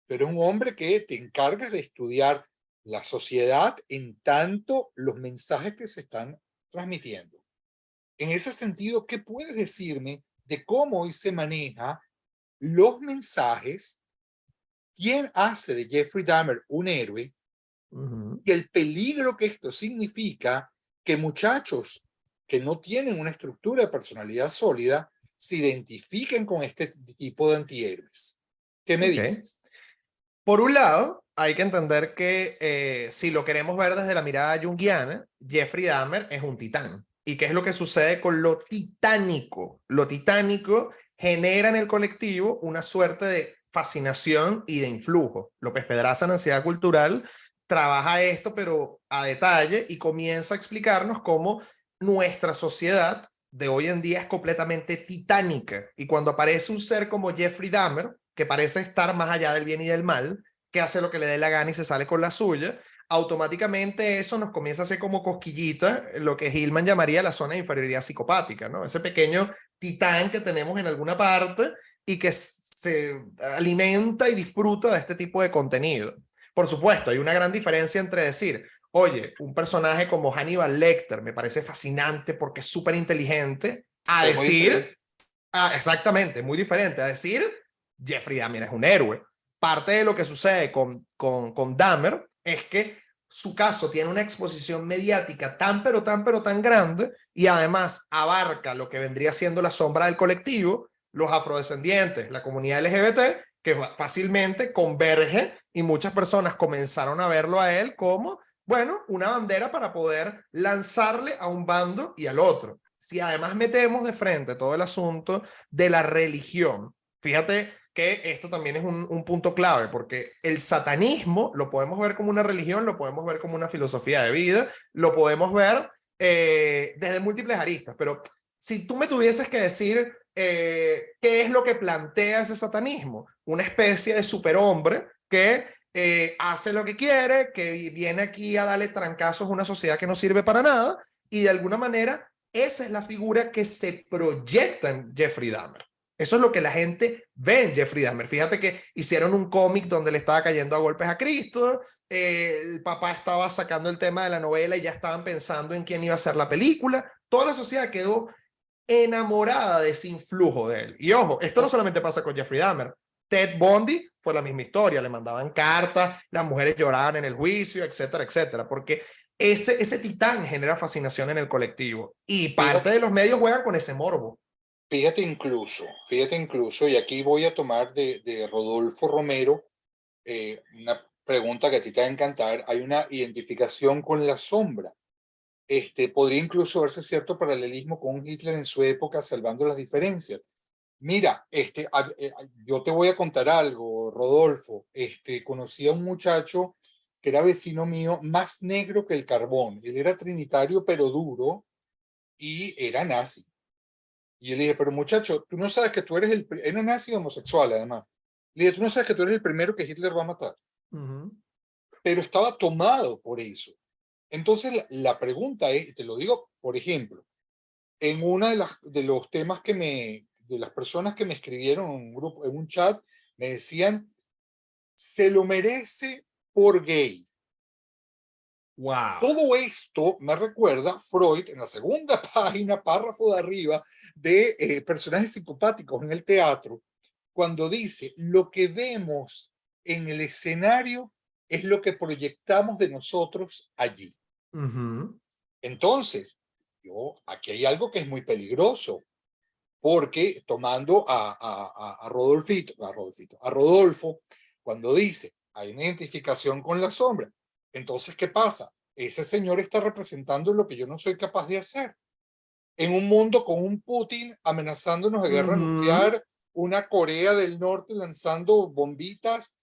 A: pero un hombre que te encargas de estudiar la sociedad en tanto los mensajes que se están transmitiendo. En ese sentido, ¿qué puedes decirme de cómo hoy se maneja los mensajes, quién hace de Jeffrey Dahmer un héroe y el peligro que esto significa que muchachos que no tienen una estructura de personalidad sólida se identifiquen con este tipo de antihéroes. ¿Qué me dices?
B: Por un lado, hay que entender que si lo queremos ver desde la mirada junguiana, Jeffrey Dahmer es un titán. ¿Y qué es lo que sucede con lo titánico? Lo titánico genera en el colectivo una suerte de fascinación y de influjo. López Pedraza en Ansiedad Cultural trabaja esto, pero a detalle, y comienza a explicarnos cómo nuestra sociedad de hoy en día es completamente titánica. Y cuando aparece un ser como Jeffrey Dahmer, que parece estar más allá del bien y del mal, que hace lo que le dé la gana y se sale con la suya, automáticamente eso nos comienza a hacer como cosquillita, lo que Hillman llamaría la zona de inferioridad psicopática, ¿no? Ese pequeño titán que tenemos en alguna parte y que se alimenta y disfruta de este tipo de contenido. Por supuesto, hay una gran diferencia entre decir, oye, un personaje como Hannibal Lecter me parece fascinante porque es súper inteligente, a
A: Es muy diferente.
B: decir, exactamente, muy diferente, a decir, Jeffrey Dahmer es un héroe. Parte de lo que sucede con Dahmer es que su caso tiene una exposición mediática tan pero tan grande y además abarca lo que vendría siendo la sombra del colectivo, los afrodescendientes, la comunidad LGBT, que fácilmente converge y muchas personas comenzaron a verlo a él como, bueno, una bandera para poder lanzarle a un bando y al otro. Si además metemos de frente todo el asunto de la religión, fíjate que esto también es un punto clave, porque el satanismo lo podemos ver como una religión, lo podemos ver como una filosofía de vida, lo podemos ver desde múltiples aristas, pero si tú me tuvieses que decir qué es lo que plantea ese satanismo, una especie de superhombre que hace lo que quiere, que viene aquí a darle trancazos a una sociedad que no sirve para nada, y de alguna manera esa es la figura que se proyecta en Jeffrey Dahmer. Eso es lo que la gente ve en Jeffrey Dahmer. Fíjate que hicieron un cómic donde le estaba cayendo a golpes a Cristo, el papá estaba sacando el tema de la novela y ya estaban pensando en quién iba a hacer la película. Toda la sociedad quedó enamorada de ese influjo de él. Y ojo, esto no solamente pasa con Jeffrey Dahmer. Ted Bundy fue la misma historia, le mandaban cartas, las mujeres lloraban en el juicio, etcétera, etcétera, porque ese titán genera fascinación en el colectivo y parte
A: Fíjate,
B: de los medios juegan con ese morbo.
A: fíjate incluso, y aquí voy a tomar de Rodolfo Romero una pregunta que a ti te va a encantar. Hay una identificación con la sombra. Podría incluso verse cierto paralelismo con Hitler en su época, salvando las diferencias. Mira, yo te voy a contar algo, Rodolfo. Conocí a un muchacho que era vecino mío, más negro que el carbón. Él era trinitario, pero duro, y era nazi. Y yo le dije, pero muchacho, tú no sabes que tú eres era nazi homosexual, además. Le dije, tú no sabes que tú eres el primero que Hitler va a matar. Pero estaba tomado por eso. Entonces, la pregunta es, te lo digo, por ejemplo, en una de los temas de las personas que me escribieron en un grupo, en un chat, me decían, se lo merece por gay.
B: Wow.
A: Todo esto me recuerda Freud en la segunda página, párrafo de arriba, de personajes psicopáticos en el teatro, cuando dice, lo que vemos en el escenario es lo que proyectamos de nosotros allí. Entonces, aquí hay algo que es muy peligroso, porque tomando a Rodolfo, cuando dice, hay una identificación con la sombra, entonces, ¿qué pasa? Ese señor está representando lo que yo no soy capaz de hacer. En un mundo con un Putin amenazándonos de guerra nuclear, una Corea del Norte lanzando bombitas,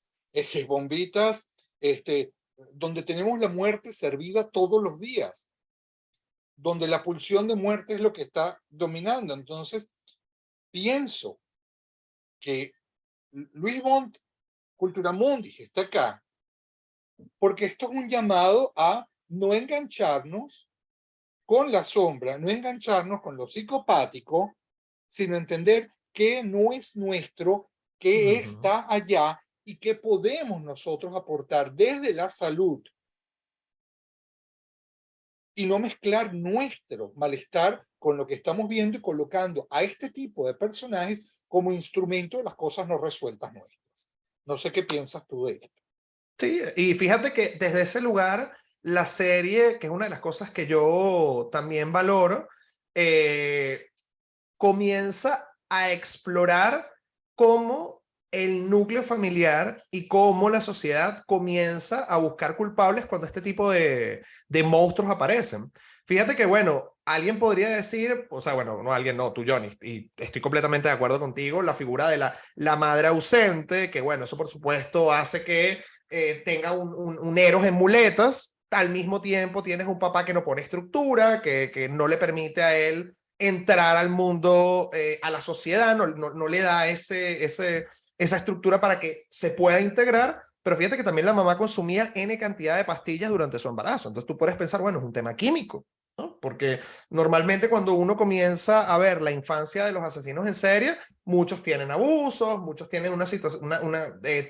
A: bombitas, donde tenemos la muerte servida todos los días, donde la pulsión de muerte es lo que está dominando. Entonces, pienso que Luis Bont, Cultura Mundi, está acá, porque esto es un llamado a no engancharnos con la sombra, no engancharnos con lo psicopático, sino entender que no es nuestro, que está allá y que podemos nosotros aportar desde la salud y no mezclar nuestro malestar con lo que estamos viendo y colocando a este tipo de personajes como instrumento de las cosas no resueltas nuestras. No sé qué piensas tú de esto.
B: Sí, y fíjate que desde ese lugar, la serie, que es una de las cosas que yo también valoro, comienza a explorar cómo el núcleo familiar y cómo la sociedad comienza a buscar culpables cuando este tipo de monstruos aparecen. Fíjate que, bueno, alguien podría decir, o sea, bueno, no alguien, no, tú, Johnny, y estoy completamente de acuerdo contigo, la figura de la madre ausente, que bueno, eso por supuesto hace que tenga un Eros en muletas, al mismo tiempo tienes un papá que no pone estructura, que no le permite a él entrar al mundo, a la sociedad, no le da esa estructura para que se pueda integrar, pero fíjate que también la mamá consumía N cantidad de pastillas durante su embarazo, entonces tú puedes pensar, bueno, es un tema químico, ¿no? Porque normalmente cuando uno comienza a ver la infancia de los asesinos en serie, muchos tienen abusos, muchos tienen una situación,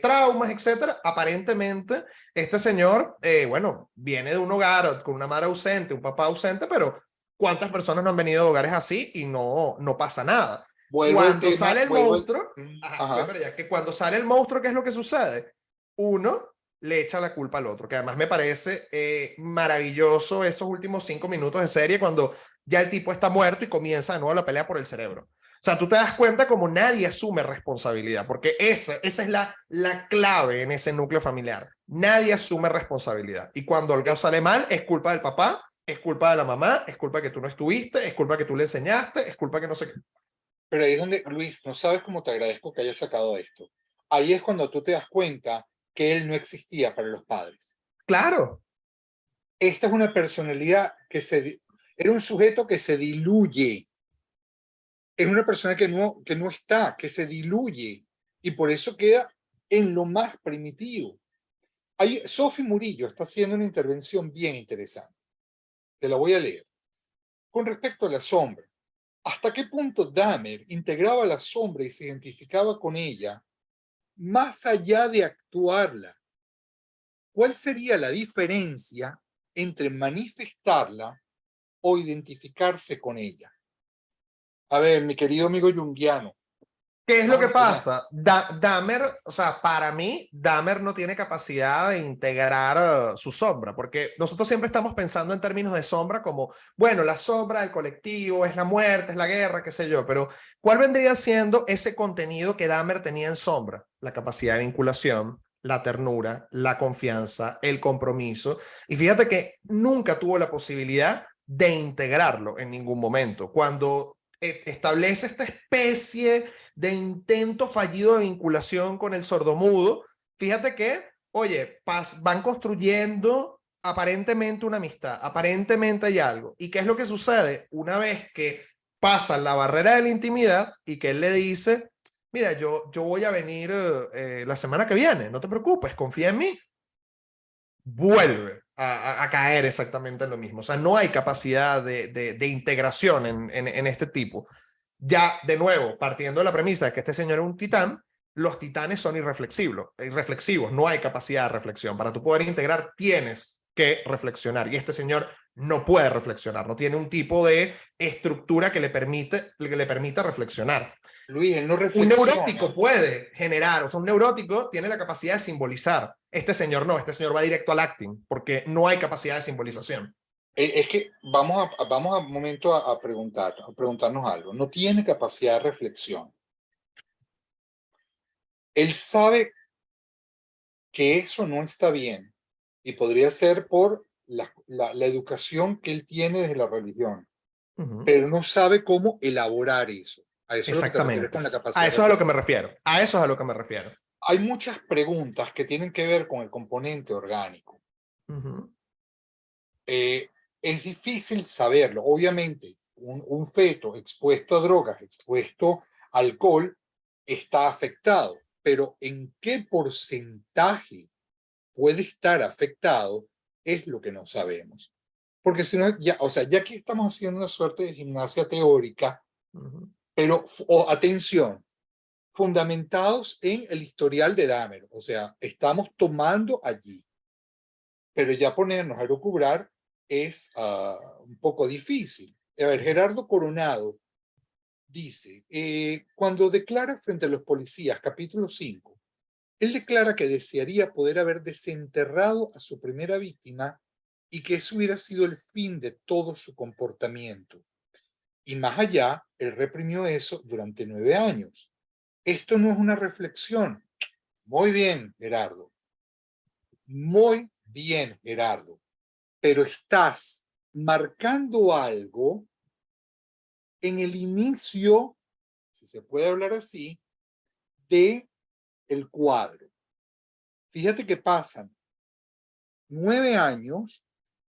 B: traumas, etcétera. Aparentemente, este señor, bueno, viene de un hogar con una madre ausente, un papá ausente, pero ¿cuántas personas no han venido de hogares así y no pasa nada?
A: Vuelvo al
B: Cuando
A: tema,
B: sale el
A: vuelvo al...
B: monstruo,
A: Ajá.
B: pero ya que cuando sale el monstruo, ¿qué es lo que sucede? Uno le echa la culpa al otro, que además me parece maravilloso esos últimos 5 minutos de serie cuando ya el tipo está muerto y comienza de nuevo la pelea por el cerebro. O sea, tú te das cuenta como nadie asume responsabilidad, porque esa es la clave en ese núcleo familiar. Nadie asume responsabilidad. Y cuando algo sale mal, es culpa del papá, es culpa de la mamá, es culpa que tú no estuviste, es culpa que tú le enseñaste, es culpa que no sé qué.
A: Pero ahí es donde, Luis, no sabes cómo te agradezco que hayas sacado esto. Ahí es cuando tú te das cuenta que él no existía para los padres.
B: Claro,
A: Esta es una personalidad era un sujeto que se diluye. Es una persona que no está, que se diluye. Y por eso queda en lo más primitivo. Ahí, Sophie Murillo está haciendo una intervención bien interesante. Te la voy a leer. Con respecto a la sombra, ¿hasta qué punto Dahmer integraba la sombra y se identificaba con ella más allá de actuarla? ¿Cuál sería la diferencia entre manifestarla o identificarse con ella? A ver, mi querido amigo junguiano,
B: ¿qué es lo que
A: vámonos allá.
B: pasa? Dahmer, o sea, para mí, Dahmer no tiene capacidad de integrar su sombra, porque nosotros siempre estamos pensando en términos de sombra como, bueno, la sombra del colectivo es la muerte, es la guerra, qué sé yo, pero ¿cuál vendría siendo ese contenido que Dahmer tenía en sombra? La capacidad de vinculación, la ternura, la confianza, el compromiso. Y fíjate que nunca tuvo la posibilidad de integrarlo en ningún momento. Cuando establece esta especie de intento fallido de vinculación con el sordomudo, fíjate que, oye, van construyendo aparentemente una amistad, aparentemente hay algo. ¿Y qué es lo que sucede? Una vez que pasan la barrera de la intimidad y que él le dice, mira, yo voy a venir la semana que viene, no te preocupes, confía en mí, vuelve a caer exactamente en lo mismo. O sea, no hay capacidad de integración en este tipo. Ya, de nuevo, partiendo de la premisa de que este señor es un titán, los titanes son irreflexivos, no hay capacidad de reflexión. Para tú poder integrar, tienes que reflexionar. Y este señor no puede reflexionar, no tiene un tipo de estructura que le permita reflexionar.
A: Luis, él no
B: Un
A: reflexiona.
B: neurótico puede generar, o sea, un neurótico tiene la capacidad de simbolizar. Este señor no, este señor va directo al acting, porque no hay capacidad de simbolización.
A: Es que vamos a un momento a preguntarnos algo. No tiene capacidad de reflexión. Él sabe que eso no está bien y podría ser por la educación que él tiene desde la religión,
B: Uh -huh.
A: pero no sabe cómo elaborar eso. A eso es lo que te refieres
B: Exactamente.
A: con la
B: A
A: capacidad de
B: eso es a lo que
A: reflexión.
B: me refiero. A eso es a lo que me refiero.
A: Hay muchas preguntas que tienen que ver con el componente orgánico.
B: Uh -huh.
A: Eh, es difícil saberlo. Obviamente, un feto expuesto a drogas, expuesto a alcohol, está afectado, pero ¿en qué porcentaje puede estar afectado? Es lo que no sabemos. Porque si no, ya, o sea, ya que estamos haciendo una suerte de gimnasia teórica,
B: Uh -huh.
A: pero, atención, fundamentados en el historial de Dahmer, o sea, estamos tomando allí, pero ya ponernos a lucubrar es un poco difícil. A ver, Gerardo Coronado dice, cuando declara frente a los policías, capítulo 5, él declara que desearía poder haber desenterrado a su primera víctima y que eso hubiera sido el fin de todo su comportamiento. Y más allá, él reprimió eso durante 9 años. Esto no es una reflexión. Muy bien, Gerardo. Muy bien, Gerardo. Pero estás marcando algo en el inicio, si se puede hablar así, de el cuadro. Fíjate que pasan 9 años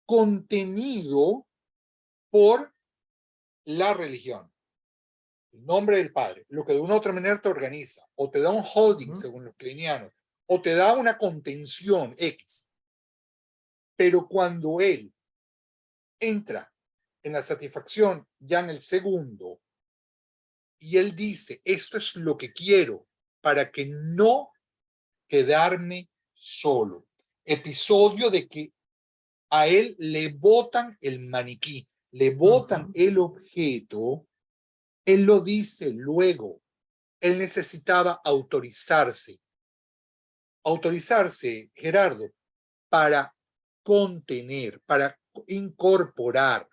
A: contenido por la religión, el nombre del padre, lo que de una u otra manera te organiza, o te da un holding, según los kleinianos, o te da una contención X. Pero cuando él entra en la satisfacción ya en el segundo, y él dice, esto es lo que quiero para que no quedarme solo. Episodio de que a él le botan el maniquí, le botan el objeto, él lo dice luego, él necesitaba autorizarse. Autorizarse, Gerardo, para contener, para incorporar.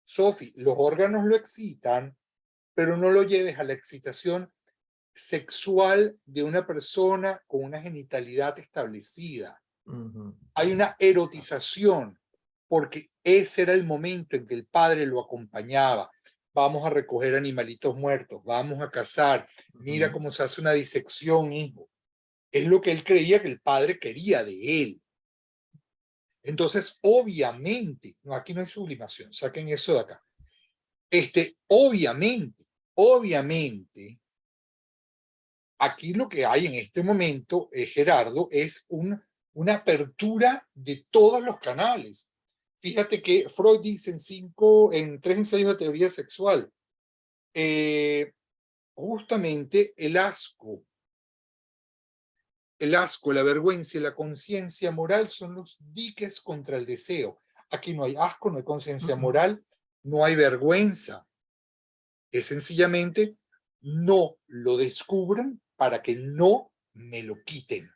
A: Sophie, los órganos lo excitan, pero no lo lleves a la excitación sexual de una persona con una genitalidad establecida. Hay una erotización, porque ese era el momento en que el padre lo acompañaba. Vamos a recoger animalitos muertos, vamos a cazar, mira cómo se hace una disección, hijo. Es lo que él creía que el padre quería de él. Entonces, obviamente, no, aquí no hay sublimación, saquen eso de acá. Obviamente, aquí lo que hay en este momento, Gerardo, es una apertura de todos los canales. Fíjate que Freud dice en 3 ensayos de teoría sexual, justamente el asco, la vergüenza y la conciencia moral son los diques contra el deseo. Aquí no hay asco, no hay conciencia moral, no hay vergüenza. Es sencillamente no lo descubran para que no me lo quiten.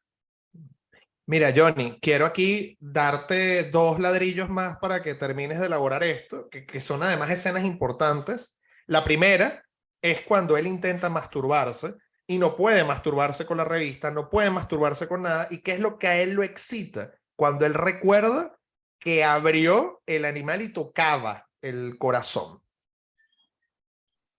B: Mira, Johnny, quiero aquí darte 2 ladrillos más para que termines de elaborar esto, que son además escenas importantes. La primera es cuando él intenta masturbarse y no puede masturbarse con la revista, no puede masturbarse con nada. ¿Y qué es lo que a él lo excita? Cuando él recuerda que abrió el animal y tocaba el corazón.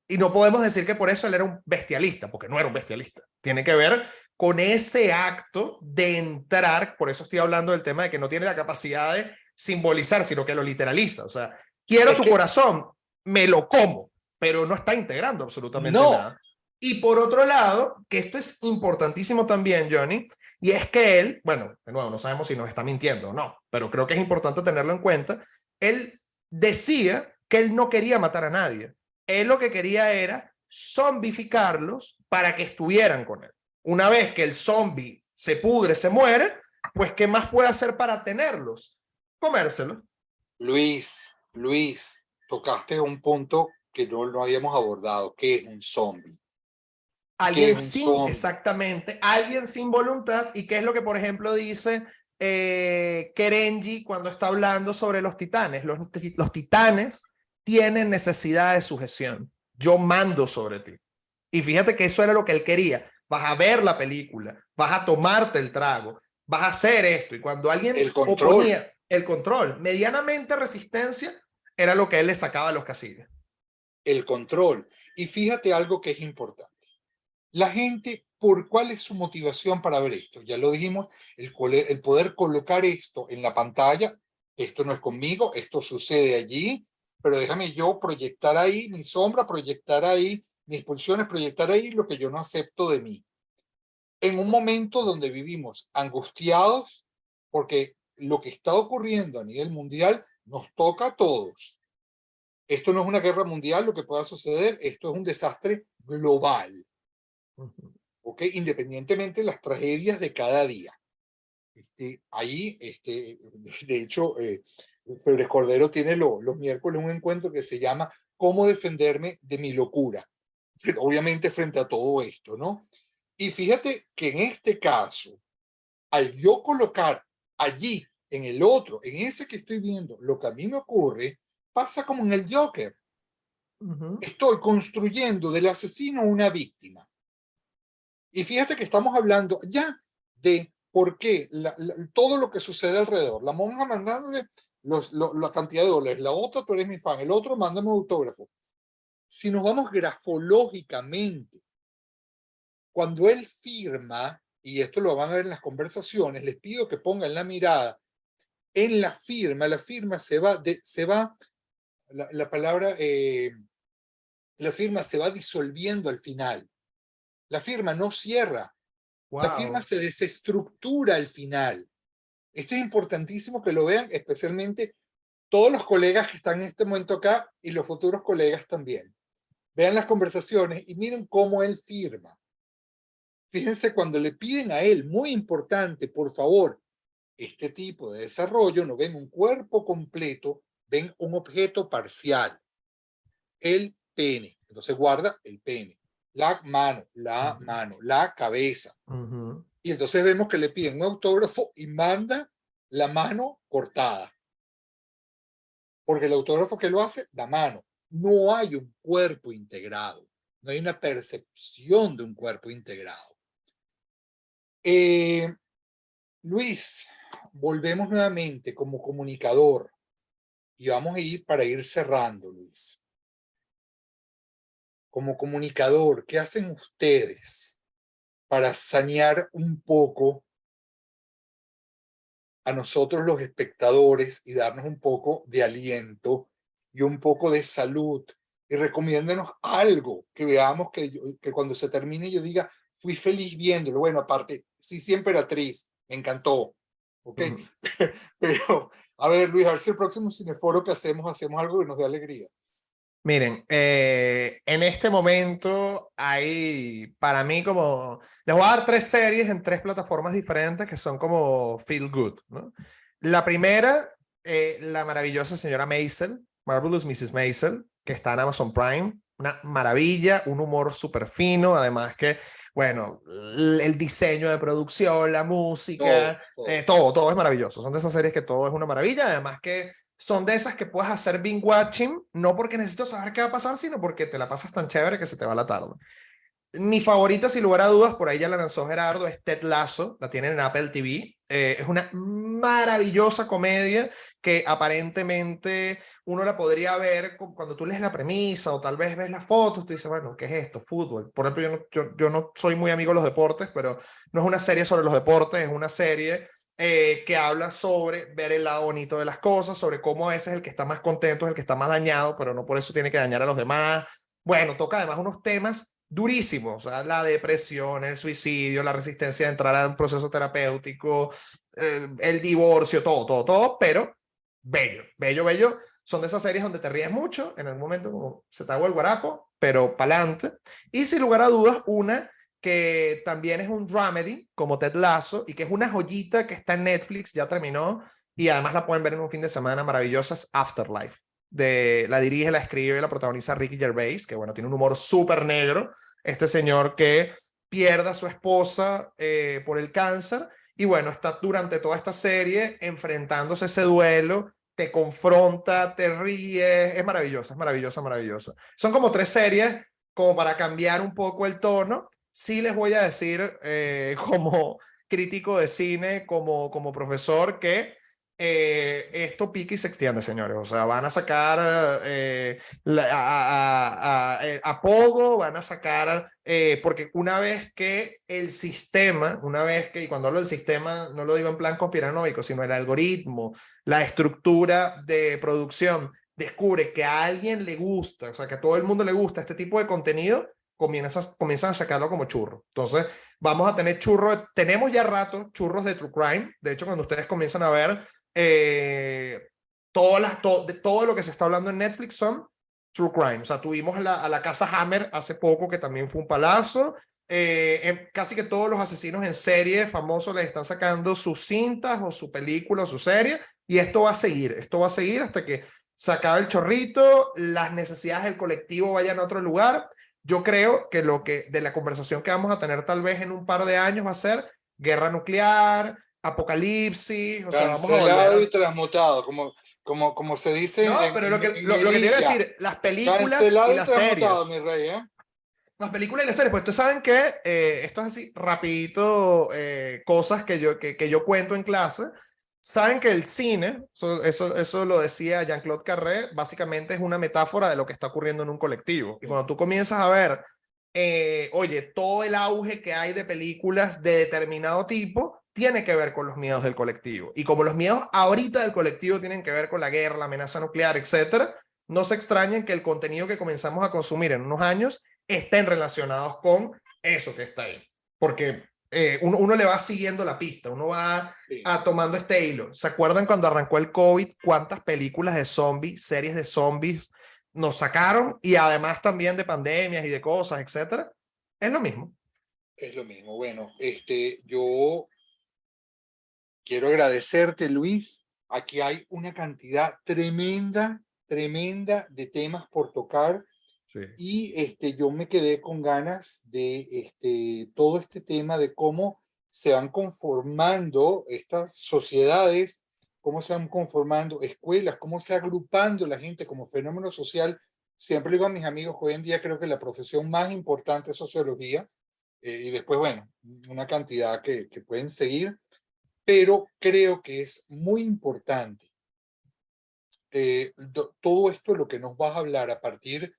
B: Y no podemos decir que por eso él era un bestialista, porque no era un bestialista. Tiene que ver con ese acto de entrar, por eso estoy hablando del tema de que no tiene la capacidad de simbolizar, sino que lo literaliza. O sea, quiero tu corazón, me lo como, pero no está integrando absolutamente nada. Y por otro lado, que esto es importantísimo también, Johnny, y es que él, bueno, de nuevo, no sabemos si nos está mintiendo o no, pero creo que es importante tenerlo en cuenta, él decía que él no quería matar a nadie. Él lo que quería era zombificarlos para que estuvieran con él. Una vez que el zombie se pudre, se muere, pues ¿qué más puede hacer para tenerlos? Comérselos.
A: Luis, tocaste un punto que no habíamos abordado. ¿Qué es un zombie?
B: Alguien sin, exactamente, alguien sin voluntad. ¿Y qué es lo que, por ejemplo, dice Kerenji cuando está hablando sobre los titanes? Los titanes tienen necesidad de sujeción. Yo mando sobre ti. Y fíjate que eso era lo que él quería. Vas a ver la película, vas a tomarte el trago, vas a hacer esto. Y cuando alguien oponía el control, medianamente resistencia, era lo que él le sacaba a los caciques.
A: El control. Y fíjate algo que es importante. La gente, ¿cuál es su motivación para ver esto? Ya lo dijimos, el poder colocar esto en la pantalla. Esto no es conmigo, esto sucede allí, pero déjame yo proyectar ahí mi sombra, proyectar ahí mis pulsiones, proyectar ahí lo que yo no acepto de mí. En un momento donde vivimos angustiados porque lo que está ocurriendo a nivel mundial nos toca a todos. Esto no es una guerra mundial lo que pueda suceder, esto es un desastre global. ¿Okay? Independientemente de las tragedias de cada día. Ahí, de hecho, Febres Cordero tiene los miércoles un encuentro que se llama ¿Cómo defenderme de mi locura? Obviamente frente a todo esto, ¿no? Y fíjate que en este caso, al yo colocar allí, en el otro, en ese que estoy viendo, lo que a mí me ocurre, pasa como en el Joker. Estoy construyendo del asesino una víctima. Y fíjate que estamos hablando ya de por qué todo lo que sucede alrededor. La monja mandándole la cantidad de dólares, la otra, tú eres mi fan, el otro, mándame un autógrafo. Si nos vamos grafológicamente, cuando él firma, y esto lo van a ver en las conversaciones, les pido que pongan la mirada en la firma se va, la palabra, la firma se va disolviendo al final. La firma no cierra, la firma
B: Wow.
A: se desestructura al final. Esto es importantísimo que lo vean, especialmente todos los colegas que están en este momento acá y los futuros colegas también. Vean las conversaciones y miren cómo él firma. Fíjense cuando le piden a él, muy importante, por favor, este tipo de desarrollo, no ven un cuerpo completo, ven un objeto parcial, el pene. Entonces guarda el pene, la mano, la cabeza. Y entonces vemos que le piden un autógrafo y manda la mano cortada. Porque el autógrafo que lo hace, la mano. No hay un cuerpo integrado. No hay una percepción de un cuerpo integrado. Luis, volvemos nuevamente como comunicador y vamos a ir para ir cerrando, Luis. Como comunicador, ¿qué hacen ustedes para sanear un poco a nosotros los espectadores y darnos un poco de aliento y un poco de salud? Y recomiéndenos algo que veamos que cuando se termine yo diga, fui feliz viéndolo. Bueno, aparte, sí, sí, Emperatriz, me encantó. ¿Ok? Pero, a ver, Luis, a ver si el próximo cineforo que hacemos algo que nos dé alegría.
B: Miren, en este momento hay para mí como, les voy a dar 3 series en 3 plataformas diferentes que son como feel good, ¿no? La primera, la maravillosa señora Maisel, Marvelous Mrs. Maisel, que está en Amazon Prime, una maravilla, un humor súper fino, además que, bueno, el diseño de producción, la música, todo es maravilloso, son de esas series que todo es una maravilla, además que son de esas que puedes hacer binge watching, no porque necesitas saber qué va a pasar, sino porque te la pasas tan chévere que se te va la tarde. Mi favorita, sin lugar a dudas, por ahí ya la lanzó Gerardo, es Ted Lasso, la tienen en Apple TV. Es una maravillosa comedia que aparentemente uno la podría ver cuando tú lees la premisa o tal vez ves las fotos, tú dices, bueno, ¿qué es esto? Fútbol. Por ejemplo, yo no soy muy amigo de los deportes, pero no es una serie sobre los deportes, es una serie que habla sobre ver el lado bonito de las cosas, sobre cómo a veces el que está más contento es el que está más dañado, pero no por eso tiene que dañar a los demás. Bueno, toca además unos temas durísimos, o sea, la depresión, el suicidio, la resistencia a entrar a un proceso terapéutico, el divorcio, todo, pero bello. Son de esas series donde te ríes mucho, en el momento como se te hago el guarapo, pero pa'lante. Y sin lugar a dudas, una que también es un dramedy, como Ted Lasso, y que es una joyita que está en Netflix, ya terminó, y además la pueden ver en un fin de semana maravillosa, es Afterlife. La dirige, la escribe, la protagoniza Ricky Gervais, que bueno, tiene un humor súper negro, este señor que pierde a su esposa por el cáncer, y bueno, está durante toda esta serie enfrentándose a ese duelo, te confronta, te ríes, es maravillosa. Son como 3 series como para cambiar un poco el tono. Sí les voy a decir como crítico de cine, como profesor, que esto pica y se extiende, señores. O sea, van a sacar a Pogo, van a sacar, porque una vez que el sistema, y cuando hablo del sistema, no lo digo en plan conspiranoico, sino el algoritmo, la estructura de producción, descubre que a alguien le gusta, o sea, que a todo el mundo le gusta este tipo de contenido, comienzan a sacarlo como churro. Entonces, vamos a tener churros, tenemos ya rato churros de True Crime. De hecho, cuando ustedes comienzan a ver todo lo que se está hablando en Netflix son True Crime. O sea, tuvimos a la Casa Hammer hace poco, que también fue un palazo. Casi que todos los asesinos en serie famosos les están sacando sus cintas o su película o su serie. Y esto va a seguir hasta que se acabe el chorrito, las necesidades del colectivo vayan a otro lugar. Yo creo que de la conversación que vamos a tener tal vez en un par de años va a ser guerra nuclear, apocalipsis, o sea, vamos a
A: Cancelado
B: volver
A: y transmutado, como se dice
B: No, pero
A: en
B: lo que te iba a
A: milicia.
B: decir, las películas y
A: Cancelado y
B: las
A: transmutado,
B: series.
A: mi rey, ¿eh?
B: Las películas y las series, pues ustedes saben que esto es así, rapidito, cosas que yo cuento en clase. Saben que el cine, eso lo decía Jean-Claude Carré, básicamente es una metáfora de lo que está ocurriendo en un colectivo. Y cuando tú comienzas a ver, oye, todo el auge que hay de películas de determinado tipo, tiene que ver con los miedos del colectivo. Y como los miedos ahorita del colectivo tienen que ver con la guerra, la amenaza nuclear, etcétera, no se extrañen que el contenido que comenzamos a consumir en unos años estén relacionados con eso que está ahí. Porque uno le va siguiendo la pista, uno va
A: Sí.
B: tomando este hilo. ¿Se acuerdan cuando arrancó el COVID? ¿Cuántas películas de zombies, series de zombies nos sacaron? Y además también de pandemias y de cosas, etcétera. Es lo mismo.
A: Es lo mismo. Bueno, yo quiero agradecerte, Luis. Aquí hay una cantidad tremenda, tremenda de temas por tocar.
B: Sí.
A: Y yo me quedé con ganas de todo este tema de cómo se van conformando estas sociedades, cómo se van conformando escuelas, cómo se va agrupando la gente como fenómeno social. Siempre digo a mis amigos, hoy en día creo que la profesión más importante es sociología, y después, bueno, una cantidad que pueden seguir, pero creo que es muy importante todo esto, lo que nos vas a hablar a partir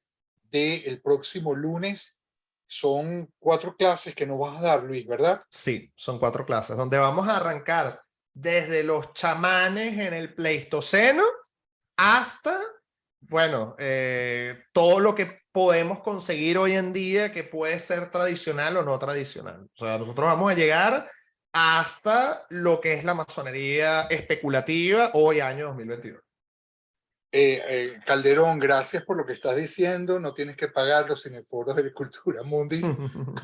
A: del próximo lunes. Son 4 clases que nos vas a dar, Luis, ¿verdad?
B: Sí, son 4 clases donde vamos a arrancar desde los chamanes en el Pleistoceno hasta, bueno, todo lo que podemos conseguir hoy en día que puede ser tradicional o no tradicional. O sea, nosotros vamos a llegar hasta lo que es la masonería especulativa hoy año 2022.
A: Calderón, gracias por lo que estás diciendo. No tienes que pagar los cineforos de Cultura Mundis.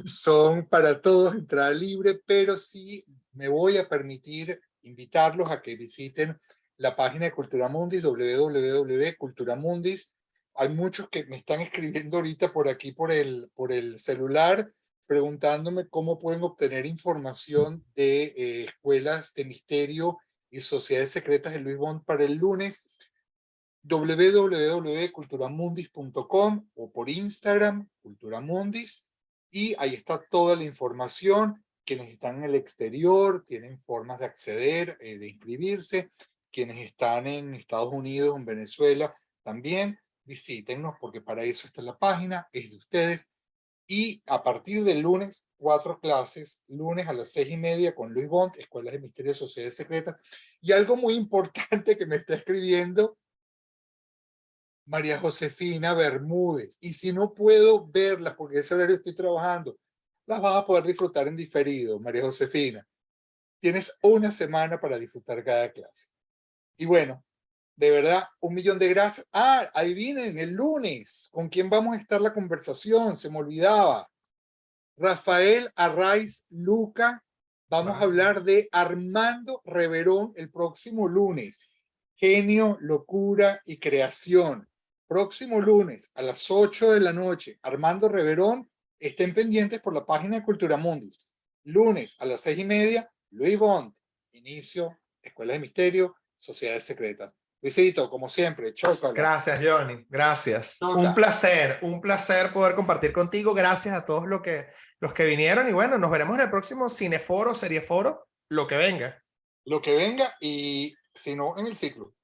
A: Son para todos, entrada libre, pero sí me voy a permitir invitarlos a que visiten la página de Cultura Mundis, www.culturamundis. Hay muchos que me están escribiendo ahorita por aquí, por el celular, preguntándome cómo pueden obtener información de escuelas de misterio y sociedades secretas de Luis Bond para el lunes. www.culturamundis.com o por Instagram, Culturamundis, y ahí está toda la información. Quienes están en el exterior tienen formas de acceder, de inscribirse. Quienes están en Estados Unidos, en Venezuela, también visítennos, porque para eso está la página, es de ustedes. Y a partir del lunes, 4 clases, lunes a las 6:30 con Luis Bond, Escuelas de Misterio y Sociedades Secretas. Y algo muy importante que me está escribiendo María Josefina Bermúdez. Y si no puedo verlas porque ese horario estoy trabajando, las vas a poder disfrutar en diferido, María Josefina. Tienes una semana para disfrutar cada clase. Y bueno, de verdad, 1.000.000 de gracias. Ah, ahí vienen el lunes. ¿Con quién vamos a estar la conversación? Se me olvidaba. Rafael Arraiz Luca. Vamos a hablar de Armando Reverón el próximo lunes. Genio, locura y creación. Próximo lunes a las 8 de la noche, Armando Reverón. Estén pendientes por la página de Cultura Mundis. Lunes a las 6:30, Luis Bond. Inicio, Escuela de Misterio, Sociedades Secretas. Luisito, como siempre, chócala.
B: Gracias, Johnny. Gracias.
A: Choca.
B: Un placer poder compartir contigo. Gracias a todos los que vinieron. Y bueno, nos veremos en el próximo Cineforo, Serieforo, lo que venga.
A: Lo que venga, y si no, en el ciclo.